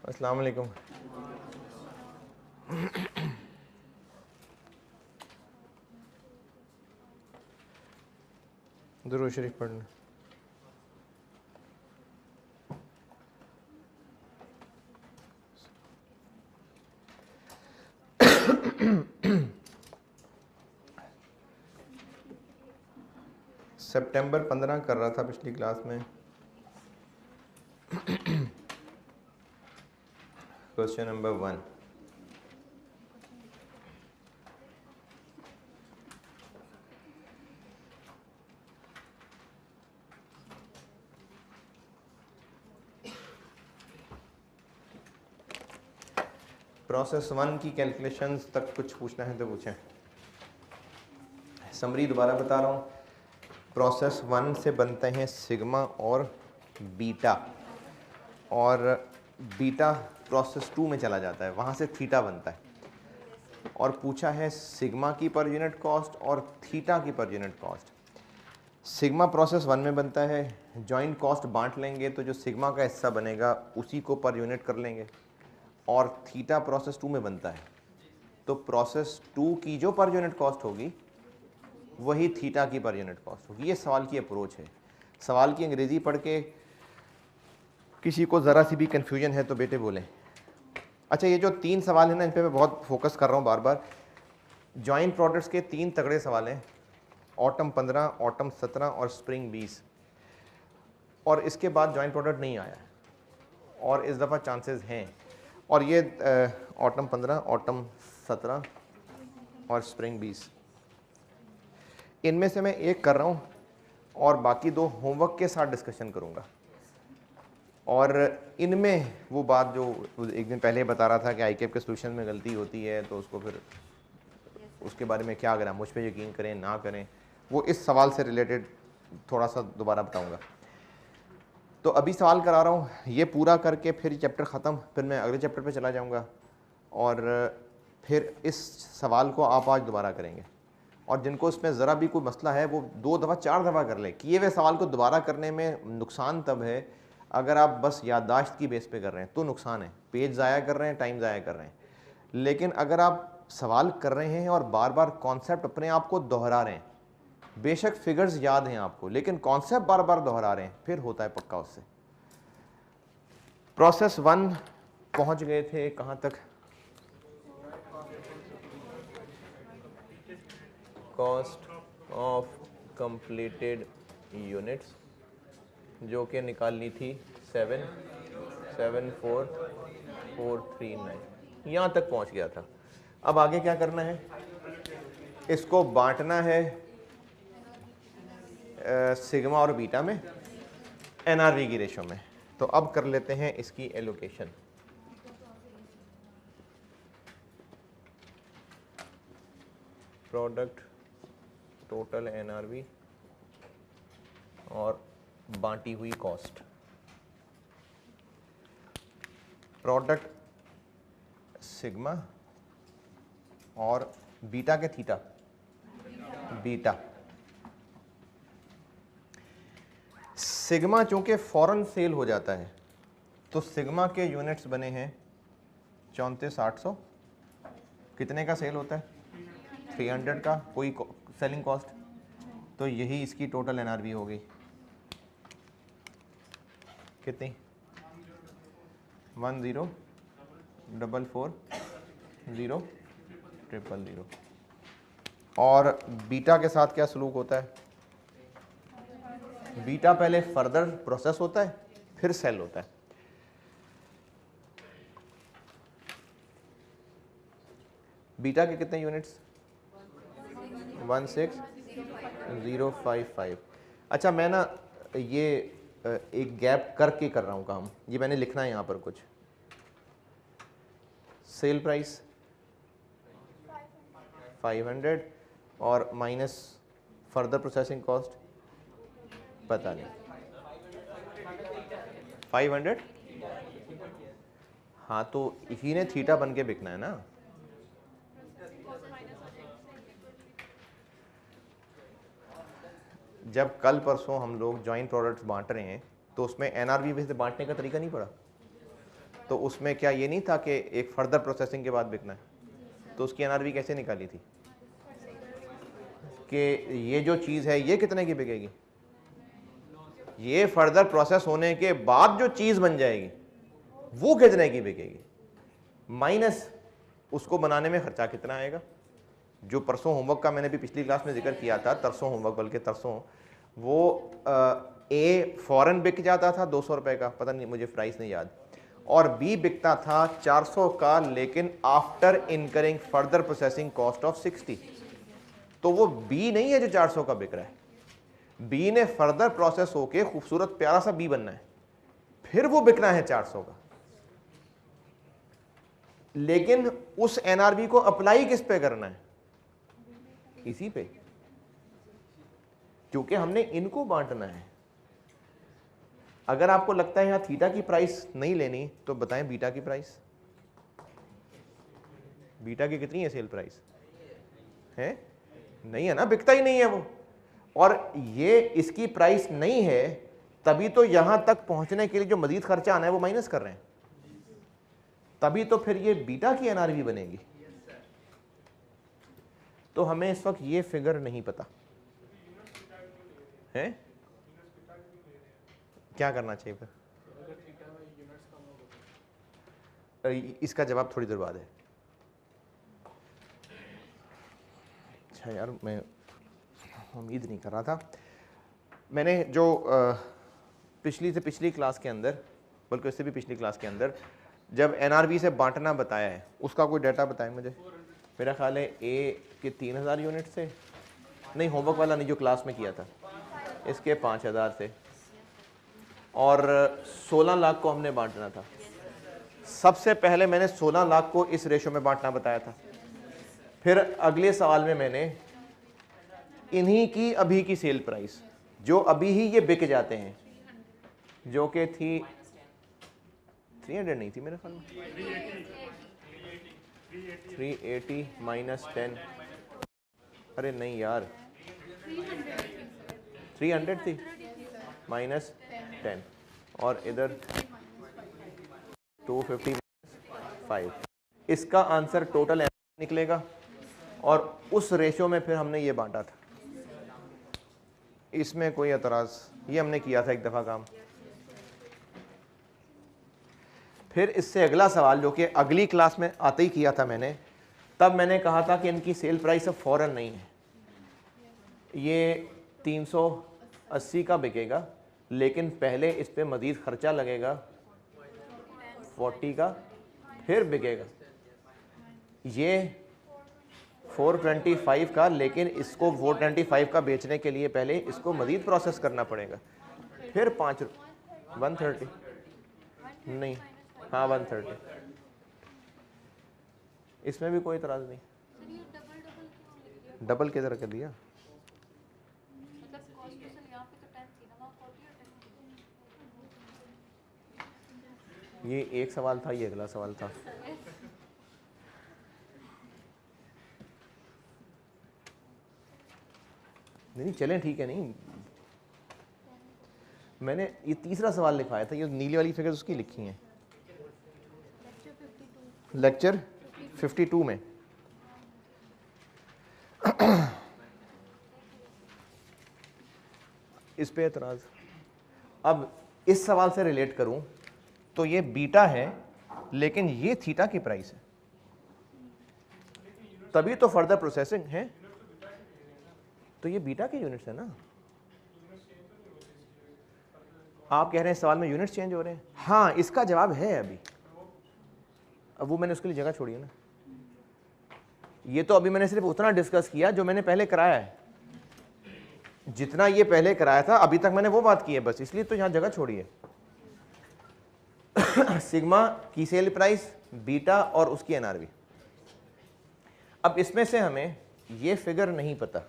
अस्सलाम वालेकुम। दुरूद शरीफ पढ़ना। सितंबर 15 कर रहा था पिछली क्लास में। Question number 1। प्रोसेस 1 की कैलकुलेशंस तक कुछ पूछना है तो पूछें। समरी दोबारा बता रहा हूँ। प्रोसेस 1 से बनते हैं सिग्मा और बीटा, और बीटा प्रोसेस 2 में चला जाता है, वहाँ से थीटा बनता है। और पूछा है सिग्मा की पर यूनिट कॉस्ट और थीटा की per unit cost. Sigma process 1 में बनता है, जॉइंट कॉस्ट बांट लेंगे तो जो सिग्मा का हिस्सा बनेगा उसी को पर यूनिट कर लेंगे, और थीटा प्रोसेस 2 में बनता है तो प्रोसेस 2 की जो पर यूनिट कॉस्ट होगी वही थीटा की पर यूनिट कॉस्ट होगी। ये सवाल की अप्रोच है। सवाल की अंग्रेज़ी पढ़ के किसी को ज़रा सी भी कन्फ्यूजन है तो बेटे बोलें। अच्छा, ये जो 3 सवाल हैं ना, इन पर मैं बहुत फोकस कर रहा हूँ बार बार। जॉइंट प्रोडक्ट्स के 3 तगड़े सवाल हैं, ऑटम 15, ऑटम 17 और स्प्रिंग 20, और इसके बाद जॉइंट प्रोडक्ट नहीं आया और इस दफ़ा चांसेस हैं। और ये ऑटम 15, ऑटम 17 और स्प्रिंग 20, इनमें से मैं एक कर रहा हूँ और बाकी 2 होमवर्क के साथ डिस्कशन करूँगा। और इनमें वो बात जो एक दिन पहले बता रहा था कि आईकेप के सोल्यूशन में गलती होती है तो उसको फिर उसके बारे में क्या करें, मुझ पे यकीन करें ना करें, वो इस सवाल से रिलेटेड थोड़ा सा दोबारा बताऊँगा। तो अभी सवाल करा रहा हूँ, ये पूरा करके फिर चैप्टर ख़त्म, फिर मैं अगले चैप्टर पे चला जाऊँगा और फिर इस सवाल को आप आज दोबारा करेंगे। और जिनको इसमें ज़रा भी कोई मसला है वो 2 दफ़ा 4 दफ़ा कर लें। किए हुए सवाल को दोबारा करने में नुकसान तब है अगर आप बस याददाश्त की बेस पे कर रहे हैं तो नुकसान है, पेज ज़ाया कर रहे हैं, टाइम ज़ाया कर रहे हैं। लेकिन अगर आप सवाल कर रहे हैं और बार बार कॉन्सेप्ट अपने आप को दोहरा रहे हैं, बेशक फिगर्स याद हैं आपको लेकिन कॉन्सेप्ट बार बार दोहरा रहे हैं, फिर होता है पक्का उससे। प्रोसेस 1 पहुंच गए थे कहाँ तक? कॉस्ट ऑफ कंप्लीटेड यूनिट्स, जो कि निकालनी थी 77439, यहाँ तक पहुँच गया था। अब आगे क्या करना है? इसको बांटना है सिग्मा और बीटा में, एनआरवी की रेशो में। तो अब कर लेते हैं इसकी एलोकेशन। प्रोडक्ट टोटल एनआरवी और बांटी हुई कॉस्ट। प्रोडक्ट सिग्मा और बीटा के थीटा, बीटा। सिग्मा चूंकि फौरन सेल हो जाता है तो सिग्मा के यूनिट्स बने हैं 34,800। कितने का सेल होता है? 300 का कोई सेलिंग कॉस्ट, तो यही इसकी टोटल एनआरवी होगी। कितनी? 10,440,000। और बीटा के साथ क्या सलूक होता है? बीटा पहले फर्दर प्रोसेस होता है फिर सेल होता है। बीटा के कितने यूनिट्स? 16,055। अच्छा, मैं ना ये एक गैप करके कर रहा हूँ काम, ये मैंने लिखना है यहाँ पर कुछ। सेल प्राइस 500 और माइनस फर्दर प्रोसेसिंग कॉस्ट पता नहीं 500। हाँ, तो इसी ने थीटा बन के बिकना है ना। जब कल परसों हम लोग जॉइंट प्रोडक्ट्स बांट रहे हैं तो उसमें एनआरवी से बांटने का तरीका नहीं पड़ा। तो उसमें क्या ये नहीं था कि एक फर्दर प्रोसेसिंग के बाद बिकना है? तो उसकी एनआरवी कैसे निकाली थी कि ये जो चीज़ है ये कितने की बिकेगी? ये फर्दर प्रोसेस होने के बाद जो चीज़ बन जाएगी वो कितने की बिकेगी, माइनस उसको बनाने में खर्चा कितना आएगा। जो परसों होमवर्क का मैंने भी पिछली क्लास में जिक्र किया था, तरसों होमवर्क बल्कि तरसों, वो ए फॉरेन बिक जाता था 200 रुपये का, पता नहीं मुझे प्राइस नहीं याद, और बी बिकता था 400 का, लेकिन after incurring further processing cost of 60। तो वो बी नहीं है जो 400 का बिक रहा है, बी ने फर्दर प्रोसेस होके खूबसूरत प्यारा सा बी बनना है, फिर वो बिकना है 400 का। लेकिन उस एनआरबी को अप्लाई किस पे करना है? इसी पे, क्योंकि हमने इनको बांटना है। अगर आपको लगता है यहां थीटा की प्राइस नहीं लेनी तो बताएं बीटा की प्राइस। बीटा की कितनी है सेल प्राइस? है नहीं है ना, बिकता ही नहीं है वो, और ये इसकी प्राइस नहीं है, तभी तो यहां तक पहुंचने के लिए जो मजीद खर्चा आना है वो माइनस कर रहे हैं, तभी तो फिर ये बीटा की एनआरवी बनेगी। तो हमें इस वक्त ये फिगर नहीं पता है, क्या करना चाहिए फिर? इसका जवाब थोड़ी देर बाद है। अच्छा यार, मैं उम्मीद नहीं कर रहा था। मैंने जो पिछली से पिछली क्लास के अंदर, बल्कि उससे भी पिछली क्लास के अंदर, जब एनआरबी से बांटना बताया है, उसका कोई डाटा बताएं मुझे। मेरा ख्याल है ए के 3000 यूनिट से, नहीं होमवर्क वाला नहीं, जो क्लास में किया था, इसके 5000 से, और 16 लाख को हमने बांटना था। सबसे पहले मैंने 16 लाख को इस रेशो में बांटना बताया था। फिर अगले सवाल में मैंने इन्हीं की अभी की सेल प्राइस, जो अभी ही ये बिक जाते हैं, जो कि थी 300 नहीं थी मेरे ख्याल में, 380 माइनस 10, अरे नहीं यार 300 थी माइनस 10, और इधर 255। इसका आंसर टोटल निकलेगा, और उस रेशो में फिर हमने ये बांटा था। इसमें कोई एतराज़, ये हमने किया था एक दफ़ा काम। फिर इससे अगला सवाल, जो कि अगली क्लास में आते ही किया था मैंने, तब मैंने कहा था कि इनकी सेल प्राइस अब फ़ौरन नहीं है, ये 380 का बिकेगा, लेकिन पहले इस पे मज़ीद ख़र्चा लगेगा 40 का, फिर बिकेगा ये 425 का, लेकिन इसको 425 का बेचने के लिए पहले इसको मज़ीद प्रोसेस करना पड़ेगा, फिर 130 नहीं, हाँ 130। इसमें भी कोई इतराज़ नहीं। डबल किधर कर दिया? ये एक सवाल था, ये अगला सवाल था। नहीं चलें ठीक है, नहीं मैंने ये तीसरा सवाल लिखवाया था, ये नीली वाली फिगर्स उसकी लिखी हैं लेक्चर 52 में। इस पे एतराज़। अब इस सवाल से रिलेट करूं तो ये बीटा है, लेकिन ये थीटा की प्राइस है, तभी तो फर्दर प्रोसेसिंग है, तो ये बीटा के यूनिट्स है ना। आप कह रहे हैं सवाल में यूनिट्स चेंज हो रहे हैं, हाँ इसका जवाब है अभी, अब वो मैंने उसके लिए जगह छोड़ी है ना। ये तो अभी मैंने सिर्फ उतना डिस्कस किया जो मैंने पहले कराया है, जितना ये पहले कराया था अभी तक मैंने वो बात की है बस, इसलिए तो यहां जगह छोड़ी है। सिग्मा की सेल प्राइस, बीटा और उसकी एनआरवी। अब इसमें से हमें ये फिगर नहीं पता,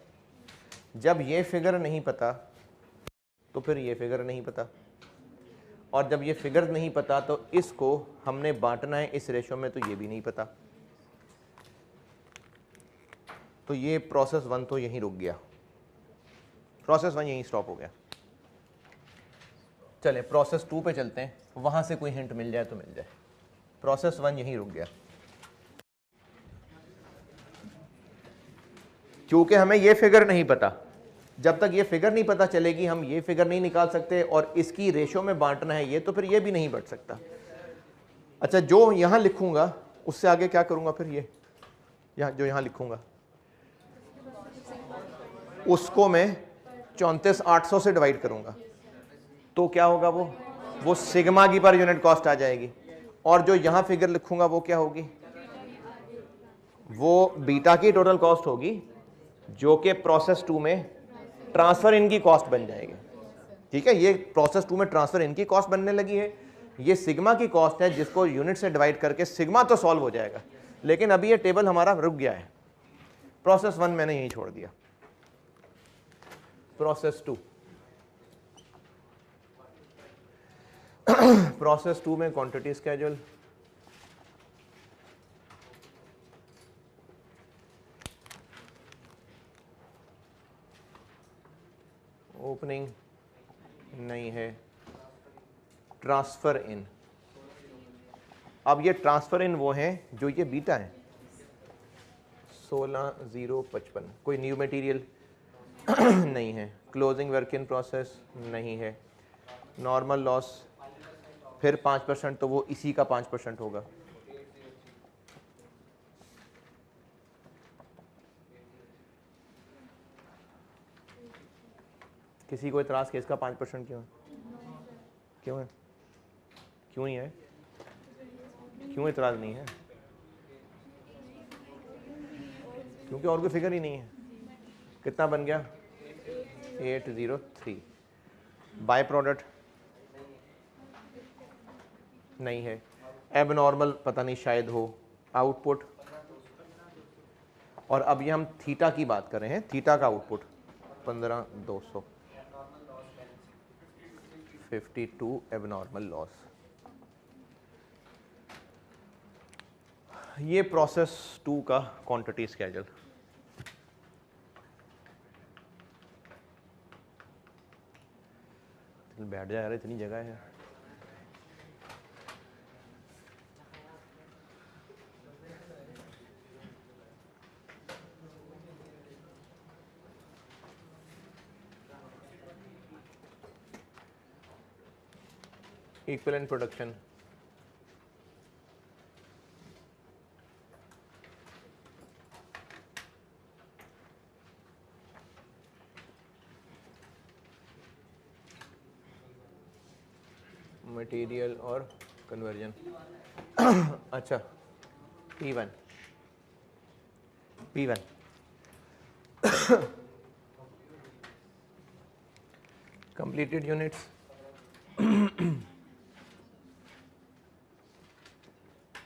जब ये फिगर नहीं पता तो फिर ये फिगर नहीं पता, और जब ये फिगर नहीं पता तो इसको हमने बांटना है इस रेशो में, तो ये भी नहीं पता। तो ये प्रोसेस 1 तो यहीं रुक गया, प्रोसेस 1 यहीं स्टॉप हो गया। चले प्रोसेस 2 पे चलते हैं, वहां से कोई हिंट मिल जाए तो मिल जाए। प्रोसेस 1 यहीं रुक गया, क्योंकि हमें ये फिगर नहीं पता। जब तक ये फिगर नहीं पता चलेगी हम ये फिगर नहीं निकाल सकते, और इसकी रेशो में बांटना है ये, तो फिर ये भी नहीं बढ़ सकता। अच्छा, जो यहां लिखूंगा उससे आगे क्या करूंगा फिर? ये जो यहां लिखूंगा उसको मैं 34,800 से डिवाइड करूंगा, तो क्या होगा? वो सिग्मा की पर यूनिट कॉस्ट आ जाएगी। और जो यहां फिगर लिखूंगा वो क्या होगी? वो बीटा की टोटल कॉस्ट होगी, जो कि प्रोसेस 2 में ट्रांसफर इन की कॉस्ट बन जाएगी। ठीक है, ये प्रोसेस 2 में ट्रांसफर इन की कॉस्ट बनने लगी है, ये सिग्मा की कॉस्ट है, जिसको यूनिट से डिवाइड करके सिग्मा तो सॉल्व हो जाएगा, लेकिन अभी ये टेबल हमारा रुक गया है। प्रोसेस 1 मैंने यही छोड़ दिया। प्रोसेस 2, प्रोसेस 2 में क्वांटिटी स्केड्यूल, ओपनिंग नहीं है, ट्रांसफर इन। अब ये ट्रांसफर इन वो हैं जो ये बीटा है, 16,055, कोई न्यू मटेरियल नहीं है, क्लोजिंग वर्क इन प्रोसेस नहीं है, नॉर्मल लॉस फिर 5%, तो वो इसी का 5% होगा। किसी को इतराज कि इसका 5% क्यों है? क्यों है? क्यों नहीं है? क्यों इतराज नहीं है? क्योंकि और कोई फिगर ही नहीं है। कितना बन गया? 803। बाय प्रोडक्ट नहीं है, एबनॉर्मल पता नहीं, शायद हो। आउटपुट, और अब ये हम थीटा की बात कर रहे हैं, थीटा का आउटपुट 15,200, 52 एबनॉर्मल लॉस। ये प्रोसेस 2 का क्वांटिटी स्केड्यूल। बैठ जा यार, इतनी जगह है। इक्विवेलेंट प्रोडक्शन, मटेरियल और कन्वर्जन। अच्छा, P1 कंप्लीटेड यूनिट्स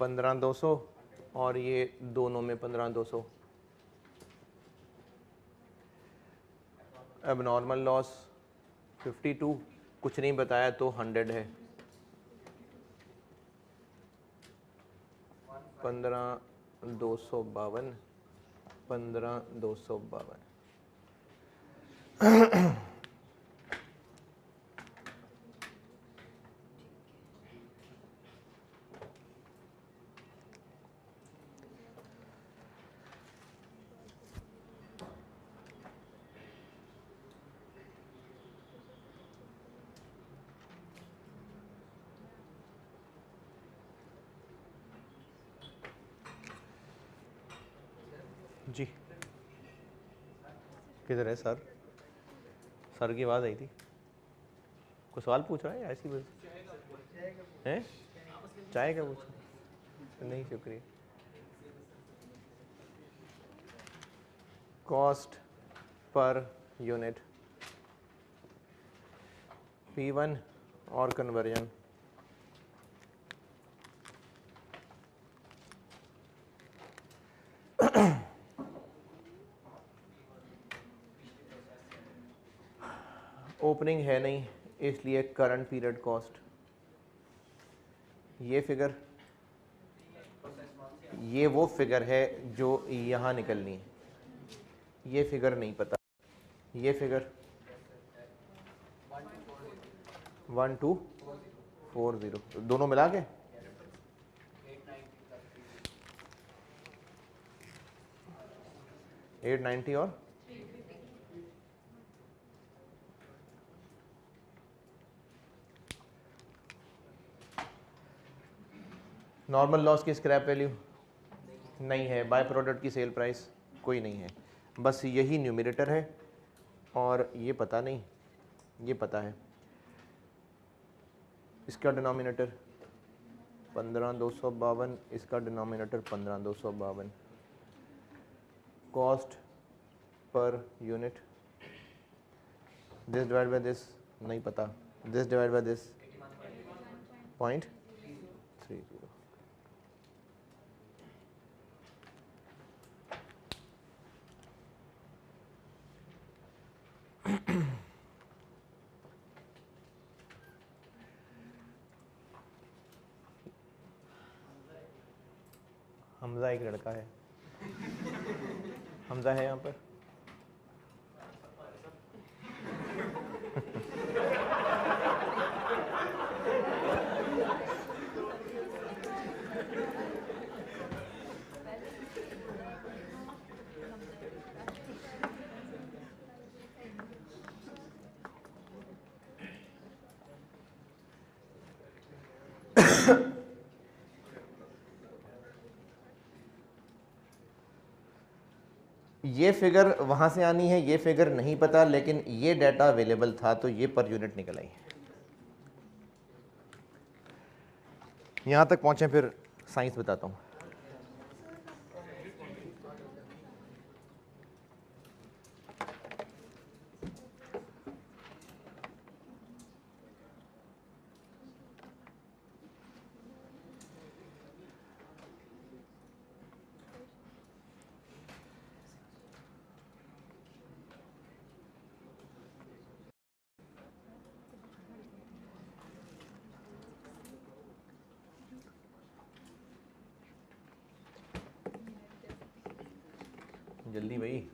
15,200, और ये दोनों में 15,200। एबनॉर्मल लॉस 52, कुछ नहीं बताया तो 100 है। 15,252, 15,252। जी किधर है सर? सर की आवाज़ आई थी। कोई सवाल पूछ रहा है या ऐसी बस हैं? चाय का पूछ? नहीं, शुक्रिया। कॉस्ट पर यूनिट P1 और कन्वर्जन। ओपनिंग है नहीं, इसलिए करंट पीरियड कॉस्ट। ये फिगर, ये वो फिगर है जो यहाँ निकलनी है। ये फिगर नहीं पता। ये फिगर 1240 दोनों मिला के 890 और नॉर्मल लॉस की स्क्रैप वैल्यू नहीं है, बाय प्रोडक्ट की सेल प्राइस कोई नहीं है, बस यही न्यूमरेटर है और ये पता नहीं, ये पता है। इसका डिनोमिनेटर 15,252, इसका denominator 15,252, cost per unit, this divide by this नहीं पता, this divide by this 0.30। Hamza एक लड़का है, हमजा है यहाँ पर। ये फिगर वहाँ से आनी है, ये फिगर नहीं पता, लेकिन ये डाटा अवेलेबल था तो ये पर यूनिट निकल आई। यहाँ तक पहुँचे फिर साइंस बताता हूँ। जल्दी भाई।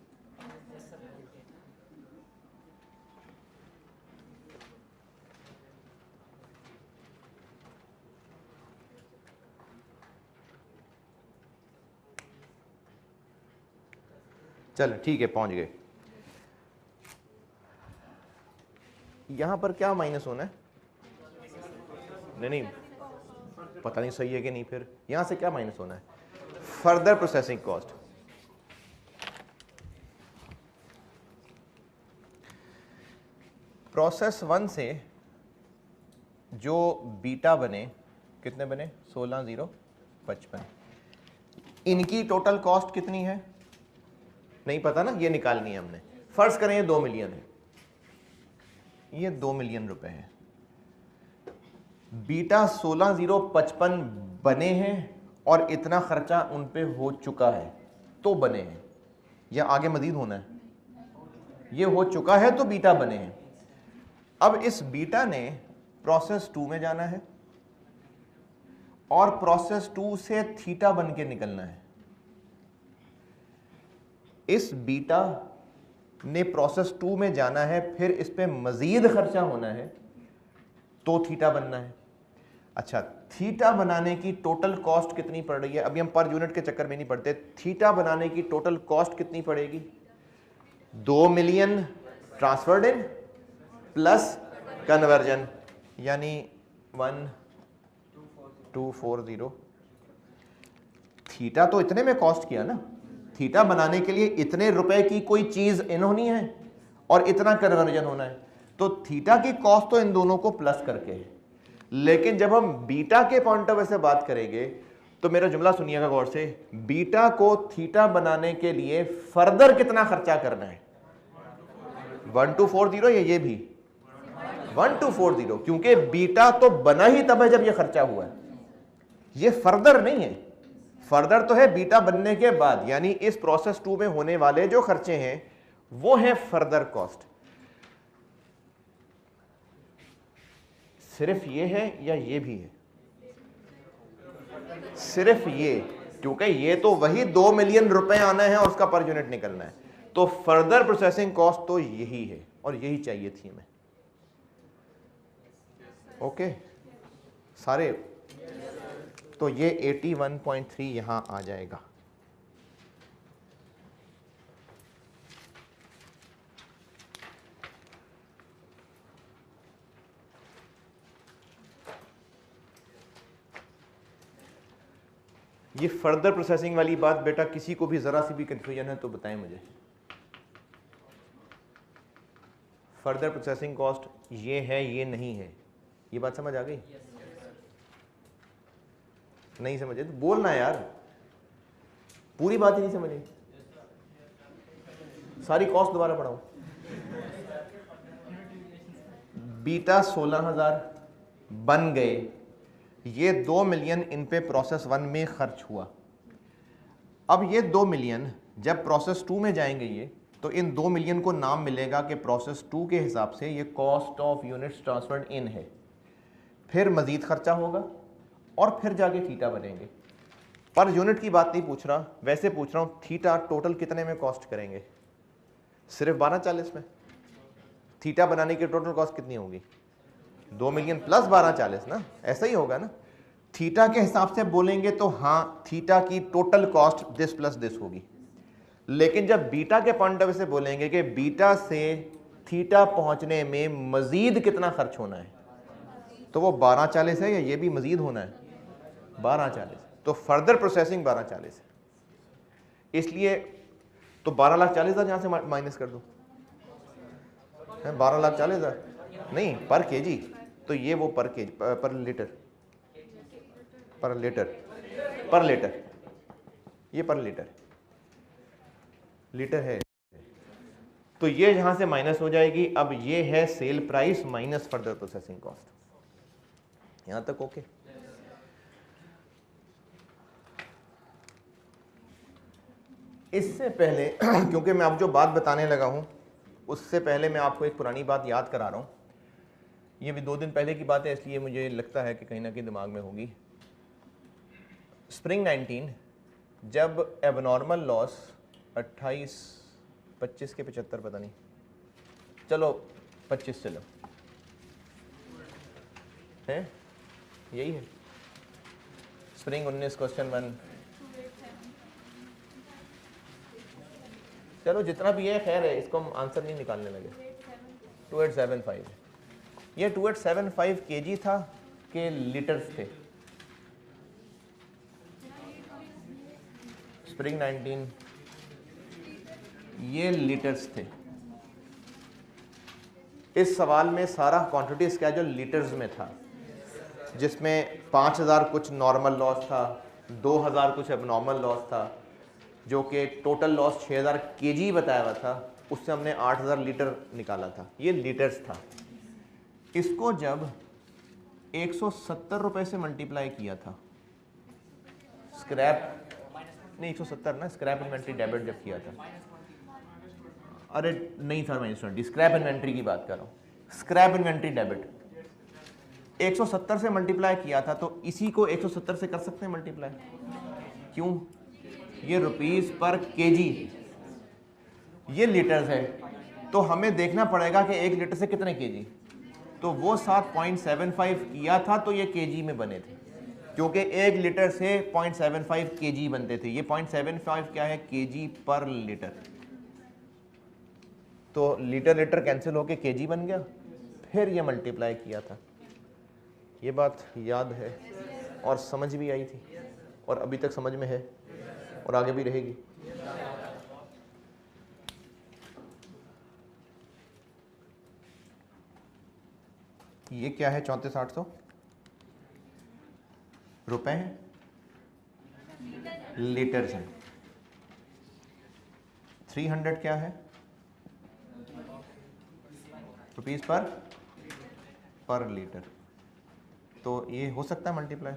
चलो ठीक है, पहुंच गए। यहां पर क्या माइनस होना है? नहीं, पता नहीं सही है कि नहीं। फिर यहां से क्या माइनस होना है? Further processing cost. प्रोसेस 1 से जो बीटा बने, कितने बने? 16,055। इनकी टोटल कॉस्ट कितनी है नहीं पता ना, ये निकालनी है हमने। फर्ज करें ये 2 मिलियन है, ये 2 मिलियन रुपए है। बीटा 16,055 बने हैं और इतना खर्चा उन पे हो चुका है तो बने हैं, या आगे मजीद होना है? ये हो चुका है तो बीटा बने हैं। अब इस बीटा ने प्रोसेस 2 में जाना है और प्रोसेस 2 से थीटा बन के निकलना है। इस बीटा ने प्रोसेस 2 में जाना है, फिर इस पे मजीद खर्चा होना है तो थीटा बनना है। अच्छा, थीटा बनाने की टोटल कॉस्ट कितनी पड़ रही है? अभी हम पर यूनिट के चक्कर में नहीं पड़ते। थीटा बनाने की टोटल कॉस्ट कितनी पड़ेगी? 2 million transferred in plus conversion, यानी 1240। थीटा तो इतने में कॉस्ट किया ना, थीटा बनाने के लिए इतने रुपए की कोई चीज इन होनी है और इतना कन्वर्जन होना है, तो थीटा की कॉस्ट तो इन दोनों को प्लस करके है। लेकिन जब हम बीटा के पॉइंट ऑफ व्यू से बात करेंगे तो मेरा जुमला सुनिएगा गौर से, बीटा को थीटा बनाने के लिए फर्दर कितना खर्चा करना है? 1240, या ये भी 1240, क्योंकि बीटा तो बना ही तब है जब ये खर्चा हुआ है, ये फर्दर नहीं है। फर्दर तो है बीटा बनने के बाद, यानी इस प्रोसेस 2 में होने वाले जो खर्चे हैं वो है फर्दर कॉस्ट। सिर्फ ये है या ये भी है? सिर्फ ये, क्योंकि ये तो वही 2 मिलियन रुपए आना है और उसका पर यूनिट निकलना है, तो फर्दर प्रोसेसिंग कॉस्ट तो यही है और यही चाहिए थी हमें। ओके सारे, तो ये 81.3 यहां आ जाएगा। ये फर्दर प्रोसेसिंग वाली बात बेटा किसी को भी ज़रा सी भी कंफ्यूजन है तो बताएं मुझे। फर्दर प्रोसेसिंग कॉस्ट ये है, ये नहीं है, ये बात समझ आ गई? नहीं समझे तो बोलना यार, पूरी बात ही नहीं समझे, सारी कॉस्ट दोबारा पढ़ाओ। बीटा 16,000 बन गए, ये 2 मिलियन इन पे प्रोसेस 1 में खर्च हुआ। अब ये 2 मिलियन जब प्रोसेस 2 में जाएंगे ये, तो इन 2 मिलियन को नाम मिलेगा कि प्रोसेस 2 के हिसाब से ये कॉस्ट ऑफ यूनिट्स ट्रांसफर्ड इन है। फिर मजीद खर्चा होगा और फिर जाके थीटा बनेंगे। पर यूनिट की बात नहीं पूछ रहा, वैसे पूछ रहा हूँ थीटा टोटल कितने में कॉस्ट करेंगे? सिर्फ 1240 में। थीटा बनाने की टोटल कॉस्ट कितनी होगी? 2 मिलियन प्लस 1240 ना, ऐसा ही होगा ना। थीटा के हिसाब से बोलेंगे तो हाँ, थीटा की total cost this plus this होगी। लेकिन जब बीटा के पॉइंट ऑफ व्यू से बोलेंगे कि बीटा से थीटा पहुंचने में मजीद कितना खर्च होना है, तो वो 1240 है या ये भी मजीद होना है? 1240। तो फर्दर प्रोसेसिंग 1240 है। इसलिए तो 12,40,000 यहां से माइनस कर दो, 12,40,000 नहीं पर केजी, तो ये वो पर केजी, पर लीटर, पर लीटर, पर लीटर, ये पर लीटर, लीटर है। तो ये यहां से माइनस हो जाएगी। अब ये है sale price minus further processing cost. यहां तक ओके? इससे पहले क्योंकि मैं अब जो बात बताने लगा हूं उससे पहले मैं आपको एक पुरानी बात याद करा रहा हूं। ये भी 2 दिन पहले की बात है, इसलिए मुझे लगता है कि कहीं ना कहीं दिमाग में होगी। स्प्रिंग 19 जब एबनॉर्मल लॉस 28, 25 के 75 पता नहीं, चलो 25 चलो, है यही है। स्प्रिंग 19 क्वेश्चन 1, चलो जितना भी है खैर है, इसको हम आंसर नहीं निकालने लगे। 2875 ये 2875 केजी था कि लीटर्स थे? स्प्रिंग 19 ये लीटर्स थे। इस सवाल में सारा क्वांटिटी स्केड्यूल लीटर्स में था, जिसमें 5000 कुछ नॉर्मल लॉस था, 2000 कुछ एबनॉर्मल लॉस था, जो कि टोटल लॉस 6000 केजी बताया हुआ था। उससे हमने 8000 लीटर निकाला था, ये लीटर्स था। इसको जब 170 रुपए से मल्टीप्लाई किया था, स्क्रैप नहीं 170 ना, स्क्रैप इन्वेंट्री डेबिट जब किया था, अरे नहीं था -20, स्क्रैप इन्वेंट्री की बात कर रहा हूँ। स्क्रैप इन्वेंट्री डेबिट 170 से मल्टीप्लाई किया था, तो इसी को 170 से कर सकते हैं मल्टीप्लाई। क्यों? ये रुपीस पर केजी, ये लीटर्स है, तो हमें देखना पड़ेगा कि 1 लीटर से कितने केजी। तो वो 7.75 किया था, तो ये केजी में बने थे, क्योंकि 1 लीटर से 0.75 केजी बनते थे। ये 0.75 क्या है? केजी पर लीटर। तो लीटर लीटर कैंसिल होके केजी बन गया, फिर ये मल्टीप्लाई किया था। ये बात याद है और समझ भी आई थी, और अभी तक समझ में है और आगे भी रहेगी। ये क्या है? 34,800 रुपए हैं, लीटर्स हैं। 300 क्या है? रुपीस पर लीटर। तो ये हो सकता है मल्टीप्लाई,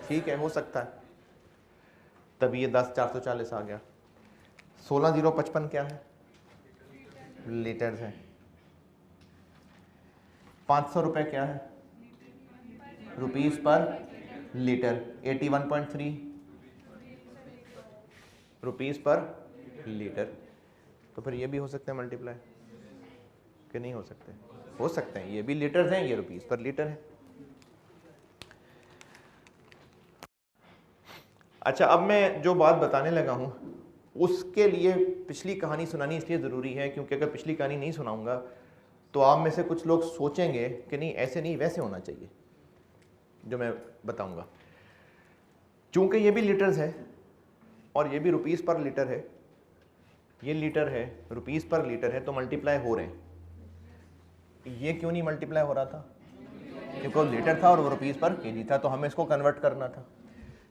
ठीक है हो सकता है। तब ये 10,440 आ गया। 16,055 क्या है? लीटर्स है। 500 रुपए क्या है? रुपीस पर लीटर। 81.3 रुपीस पर लीटर। तो फिर ये भी हो सकते हैं मल्टीप्लाई कि नहीं हो सकते? हो सकते हैं, ये भी लीटर्स हैं, ये रुपीस पर लीटर है। अच्छा, अब मैं जो बात बताने लगा हूं उसके लिए पिछली कहानी सुनानी इसलिए ज़रूरी है, क्योंकि अगर पिछली कहानी नहीं सुनाऊंगा तो आप में से कुछ लोग सोचेंगे कि नहीं ऐसे नहीं वैसे होना चाहिए। जो मैं बताऊंगा। चूंकि ये भी लीटर्स है और ये भी रुपीस पर लीटर है, ये लीटर है, रुपीस पर लीटर है, तो मल्टीप्लाई हो रहे हैं। ये क्यों नहीं मल्टीप्लाई हो रहा था? क्योंकि वो लीटर था और वो रुपीस पर केजी था, तो हमें इसको कन्वर्ट करना था।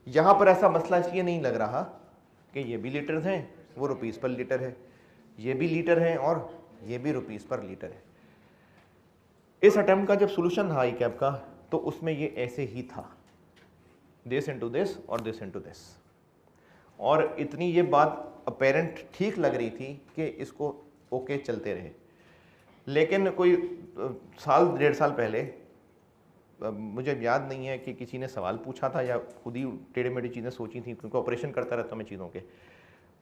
यहां पर ऐसा मसला इसलिए नहीं लग रहा कि ये भी लीटर्स हैं, वो रुपीस पर लीटर है, ये भी लीटर है और ये भी रुपीस पर लीटर है। इस अटेम्प्ट का जब सोल्यूशन था ICAP का, तो उसमें ये ऐसे ही था, दिस इनटू दिस और दिस इनटू दिस, और इतनी ये बात अपेरेंट ठीक लग रही थी कि इसको ओके चलते रहे। लेकिन कोई साल 1.5 साल पहले, मुझे याद नहीं है कि किसी ने सवाल पूछा था या खुद ही टेढ़े मेढ़ी चीज़ें सोची थी, क्योंकि ऑपरेशन करता रहता मैं चीज़ों के,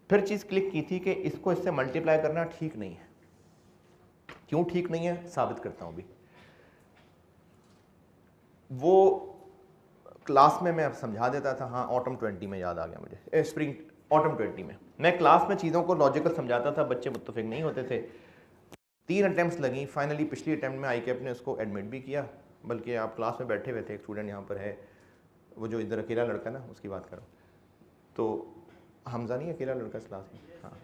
फिर चीज़ क्लिक की थी कि इसको इससे मल्टीप्लाई करना ठीक नहीं है। क्यों ठीक नहीं है साबित करता हूँ। भी वो क्लास में मैं समझा देता था, हाँ ऑटम 20 में याद आ गया मुझे, स्प्रिंग ऑटम 20 में मैं क्लास में चीज़ों को लॉजिकल समझाता था, बच्चे मुत्तफिक नहीं होते थे। 3 अटैम्प्ट्स लगी, फाइनली पिछली अटैम्प्ट में ICAP ने उसको एडमिट भी किया, बल्कि आप क्लास में बैठे हुए थे, एक स्टूडेंट यहाँ पर है, वो जो इधर अकेला लड़का ना, उसकी बात करो, तो हमजा नहीं अकेला लड़का इस क्लास में, हाँ,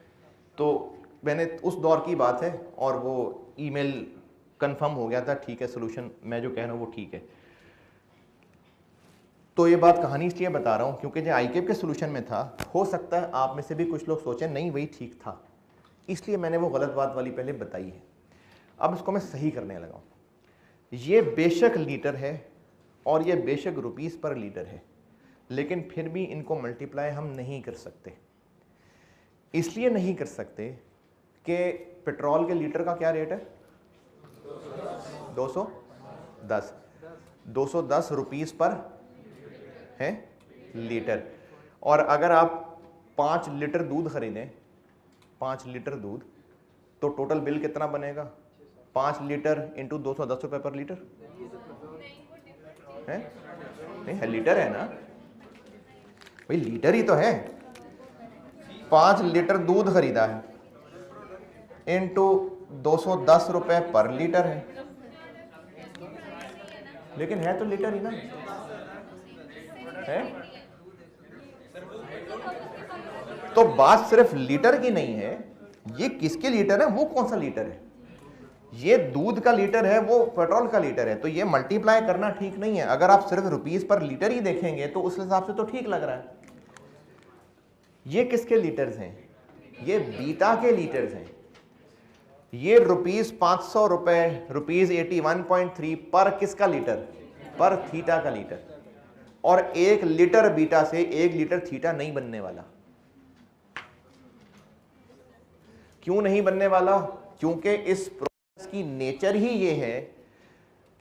तो मैंने उस दौर की बात है, और वो ईमेल कंफर्म हो गया था, ठीक है सोल्यूशन मैं जो कह रहा हूँ वो ठीक है। तो ये बात कहानी इसलिए बता रहा हूँ क्योंकि जो ICAP के सोल्यूशन में था, हो सकता है आप में से भी कुछ लोग सोचें नहीं वही ठीक था, इसलिए मैंने वो गलत बात वाली पहले बताई है। अब इसको मैं सही करने लगा हूँ। ये बेशक लीटर है और ये बेशक रुपीस पर लीटर है, लेकिन फिर भी इनको मल्टीप्लाई हम नहीं कर सकते। इसलिए नहीं कर सकते कि पेट्रोल के लीटर का क्या रेट है? 210 रुपीस पर है लीटर। और अगर आप 5 लीटर दूध खरीदें, 5 लीटर दूध, तो टोटल बिल कितना बनेगा? 5 लीटर इंटू 210 रुपये पर लीटर है? नहीं है, लीटर है ना भाई, लीटर ही तो है। 5 लीटर दूध खरीदा है इंटू 210 रुपये पर लीटर है, लेकिन है तो लीटर ही ना है। तो बात सिर्फ लीटर की नहीं है, ये किसके लीटर है, वो कौन सा लीटर है? ये दूध का लीटर है, वो पेट्रोल का लीटर है, तो ये मल्टीप्लाई करना ठीक नहीं है। अगर आप सिर्फ रुपीस पर लीटर ही देखेंगे तो उस हिसाब से तो ठीक लग रहा है। ये किसके लीटर्स हैं? ये बीटा के लीटर्स हैं। ये रुपीस 500 रुपए, रुपीस 81.3 पर किसका लीटर? पर थीटा का लीटर। और 1 लीटर बीटा से 1 लीटर थीटा नहीं बनने वाला। क्यों नहीं बनने वाला? क्योंकि इस प्रोसेस की नेचर ही ये है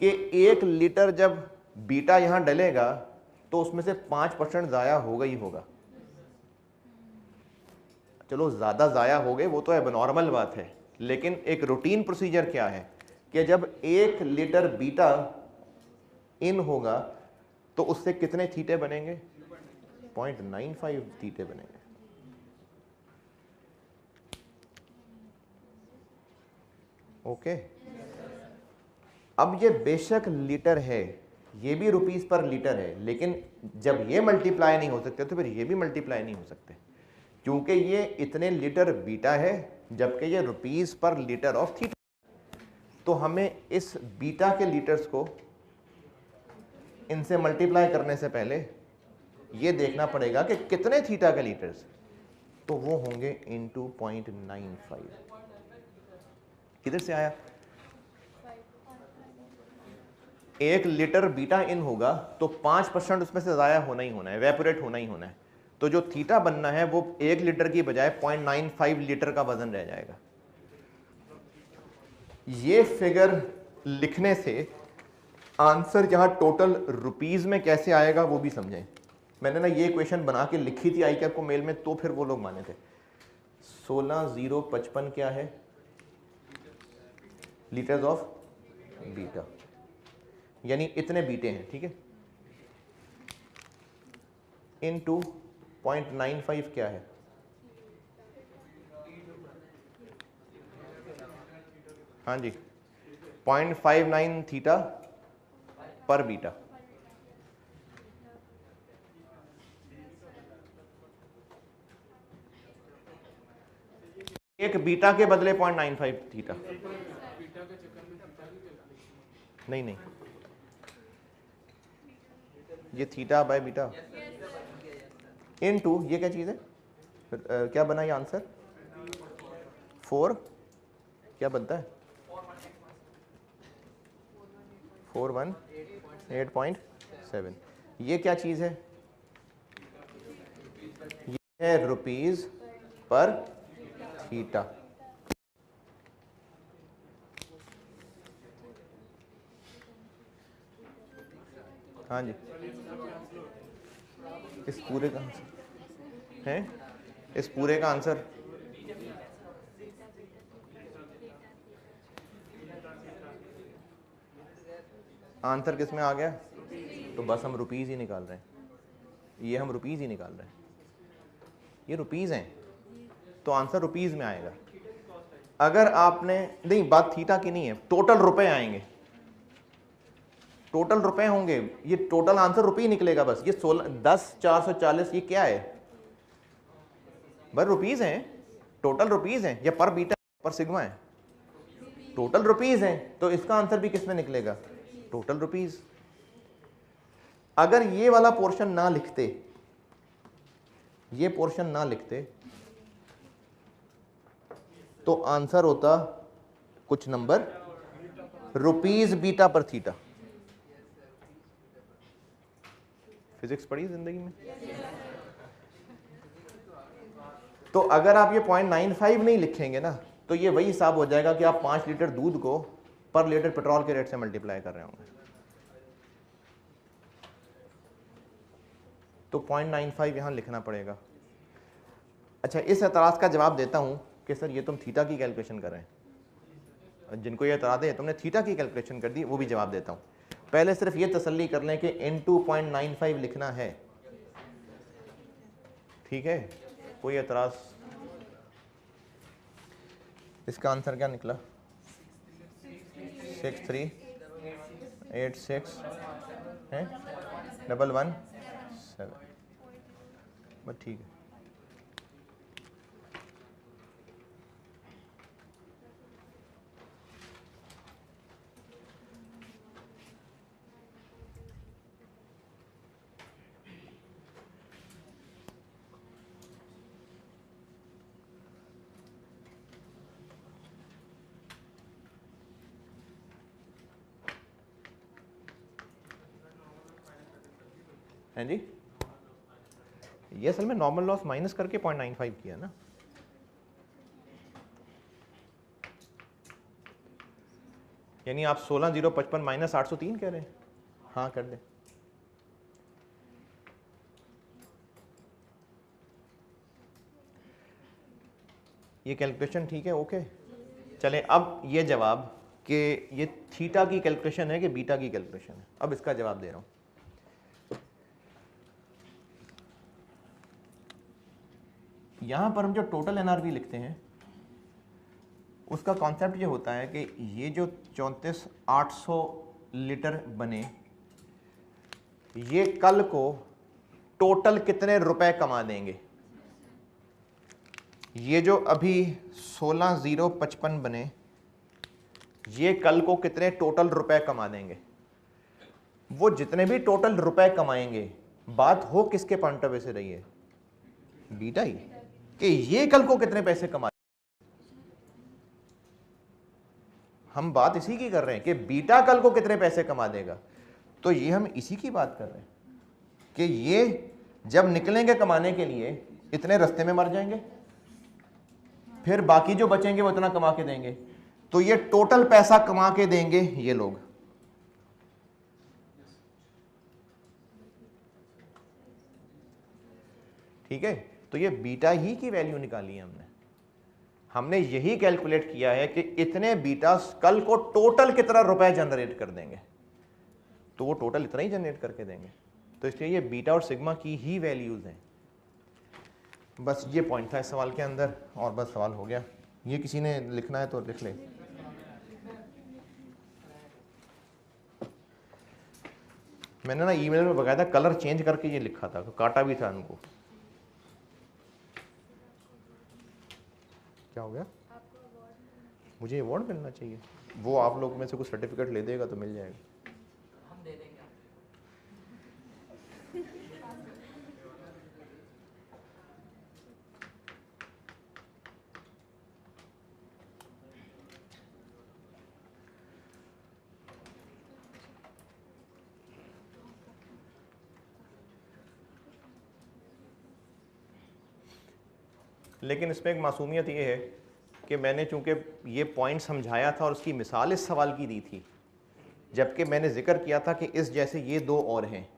कि 1 लीटर जब बीटा यहां डलेगा तो उसमें से 5% जाया होगा ही होगा। चलो ज्यादा जाया हो गए वो तो एबनॉर्मल बात है, लेकिन एक रूटीन प्रोसीजर क्या है कि जब 1 लीटर बीटा इन होगा तो उससे कितने थीटे बनेंगे? 0.95 थीटे बनेंगे। ओके, अब ये बेशक लीटर है, ये भी रुपीस पर लीटर है, लेकिन जब ये मल्टीप्लाई नहीं हो सकते तो फिर ये भी मल्टीप्लाई नहीं हो सकते, क्योंकि ये इतने लीटर बीटा है जबकि ये रुपीस पर लीटर ऑफ थीटा। तो हमें इस बीटा के लीटर्स को इनसे मल्टीप्लाई करने से पहले ये देखना पड़ेगा कि कितने थीटा के लीटर्स, तो वो होंगे इंटू 0.95। किधर से आया? 1 लीटर बीटा इन होगा तो 5% उसमें से जाया होना ही होना है, एवेपोरेट होना ही होना है। तो जो थीटा बनना है वो 1 लीटर की बजाय 0.95 लीटर का वजन रह जाएगा। ये फिगर लिखने से आंसर यहां टोटल रुपीस में कैसे आएगा वो भी समझें। मैंने ना ये क्वेश्चन बना के लिखी थी ICAP को मेल में, तो फिर वो लोग माने थे। 16055 क्या है? लीटर्स ऑफ बीटा, यानी इतने बीटे हैं, ठीक है। इनटू 0.95 क्या है? हाँ जी, 0.59 थीटा पर बीटा। एक बीटा के बदले 0.95 थीटा। नहीं नहीं, ये थीटा बाय बीटा इनटू ये क्या चीज है, क्या बना ये आंसर 4 क्या बनता है 418.7। ये क्या चीज है, ये है रुपीज पर थीटा। हाँ जी, इस पूरे का आंसर है, इस पूरे का आंसर आंसर किस में आ गया, तो बस हम रुपीज ही निकाल रहे हैं, ये हम रुपीज ही निकाल रहे हैं, ये रुपीज हैं तो आंसर रुपीज में आएगा। अगर आपने, नहीं बात थीटा की नहीं है, टोटल रुपए आएंगे, टोटल रुपए होंगे, ये टोटल आंसर रुपये निकलेगा बस। ये 10,440 ये क्या है, बस रुपीज हैं, टोटल रुपीज हैं, या पर बीटा पर सिग्मा है, टोटल रुपीज हैं, तो इसका आंसर भी किस में निकलेगा, टोटल रुपीज। अगर ये वाला पोर्शन ना लिखते, ये पोर्शन ना लिखते, तो आंसर होता कुछ नंबर रुपीज बीटा पर थीटा। फिजिक्स पढ़ी जिंदगी में? तो अगर आप ये 0.95 नहीं लिखेंगे ना, तो ये वही हिसाब हो जाएगा कि आप 5 लीटर दूध को पर लीटर पेट्रोल के रेट से मल्टीप्लाई कर रहे होंगे। तो 0.95 यहां लिखना पड़ेगा। अच्छा, इस एतराज का जवाब देता हूं कि सर ये तुम थीटा की कैलकुलेशन कर रहे हैं, जिनको ये एतराज है तुमने थीटा की कैलकुलेशन कर दी, वो भी जवाब देता हूं। पहले सिर्फ ये तसल्ली कर लें कि इनटू 0.95 लिखना है, ठीक है, कोई एतराज? इसका आंसर क्या निकला 6386 है 117, बस ठीक है। हैं जी, ये असल में नॉर्मल लॉस माइनस करके 0.95 किया ना, यानी आप 16,055 माइनस 803 कह रहे हैं? हाँ कर दे। ये कैलकुलेशन ठीक है, ओके। चले अब ये जवाब कि ये थीटा की कैलकुलेशन है कि बीटा की कैलकुलेशन है, अब इसका जवाब दे रहा हूं। यहां पर हम जो टोटल एनआरवी लिखते हैं उसका कॉन्सेप्ट ये होता है कि ये जो 34,800 लीटर बने, ये कल को टोटल कितने रुपए कमा देंगे। ये जो अभी 16,055 बने, ये कल को कितने टोटल रुपए कमा देंगे। वो जितने भी टोटल रुपए कमाएंगे, बात हो किसके पॉइंट ऑफ व्यू से रही है, बीटा ही, कि ये कल को कितने पैसे कमा। हम बात इसी की कर रहे हैं कि बीटा कल को कितने पैसे कमा देगा, तो ये हम इसी की बात कर रहे हैं कि ये जब निकलेंगे कमाने के लिए इतने रास्ते में मर जाएंगे, फिर बाकी जो बचेंगे वो इतना कमा के देंगे, तो ये टोटल पैसा कमा के देंगे ये लोग। ठीक है, तो ये बीटा ही की वैल्यू निकाली है हमने यही कैलकुलेट किया है कि इतने बीटा कल को टोटल कितना रुपए जनरेट कर देंगे, तो वो टोटल इतना ही जनरेट करके देंगे। तो इसलिए ये बीटा और सिग्मा की ही वैल्यूज हैं। बस ये पॉइंट था इस सवाल के अंदर, और बस सवाल हो गया। ये किसी ने लिखना है तो लिख ले। मैंने ना ईमेल में बकायदा कलर चेंज करके ये लिखा था, तो काटा भी था उनको। क्या हो गया? मुझे अवार्ड मिलना चाहिए। वो आप लोग में से कुछ सर्टिफिकेट ले देगा तो मिल जाएगा। हम दे देंगे। लेकिन इसमें एक मासूमियत ये है कि मैंने चूंकि ये पॉइंट समझाया था और उसकी मिसाल इस सवाल की दी थी, जबकि मैंने जिक्र किया था कि इस जैसे ये दो और हैं,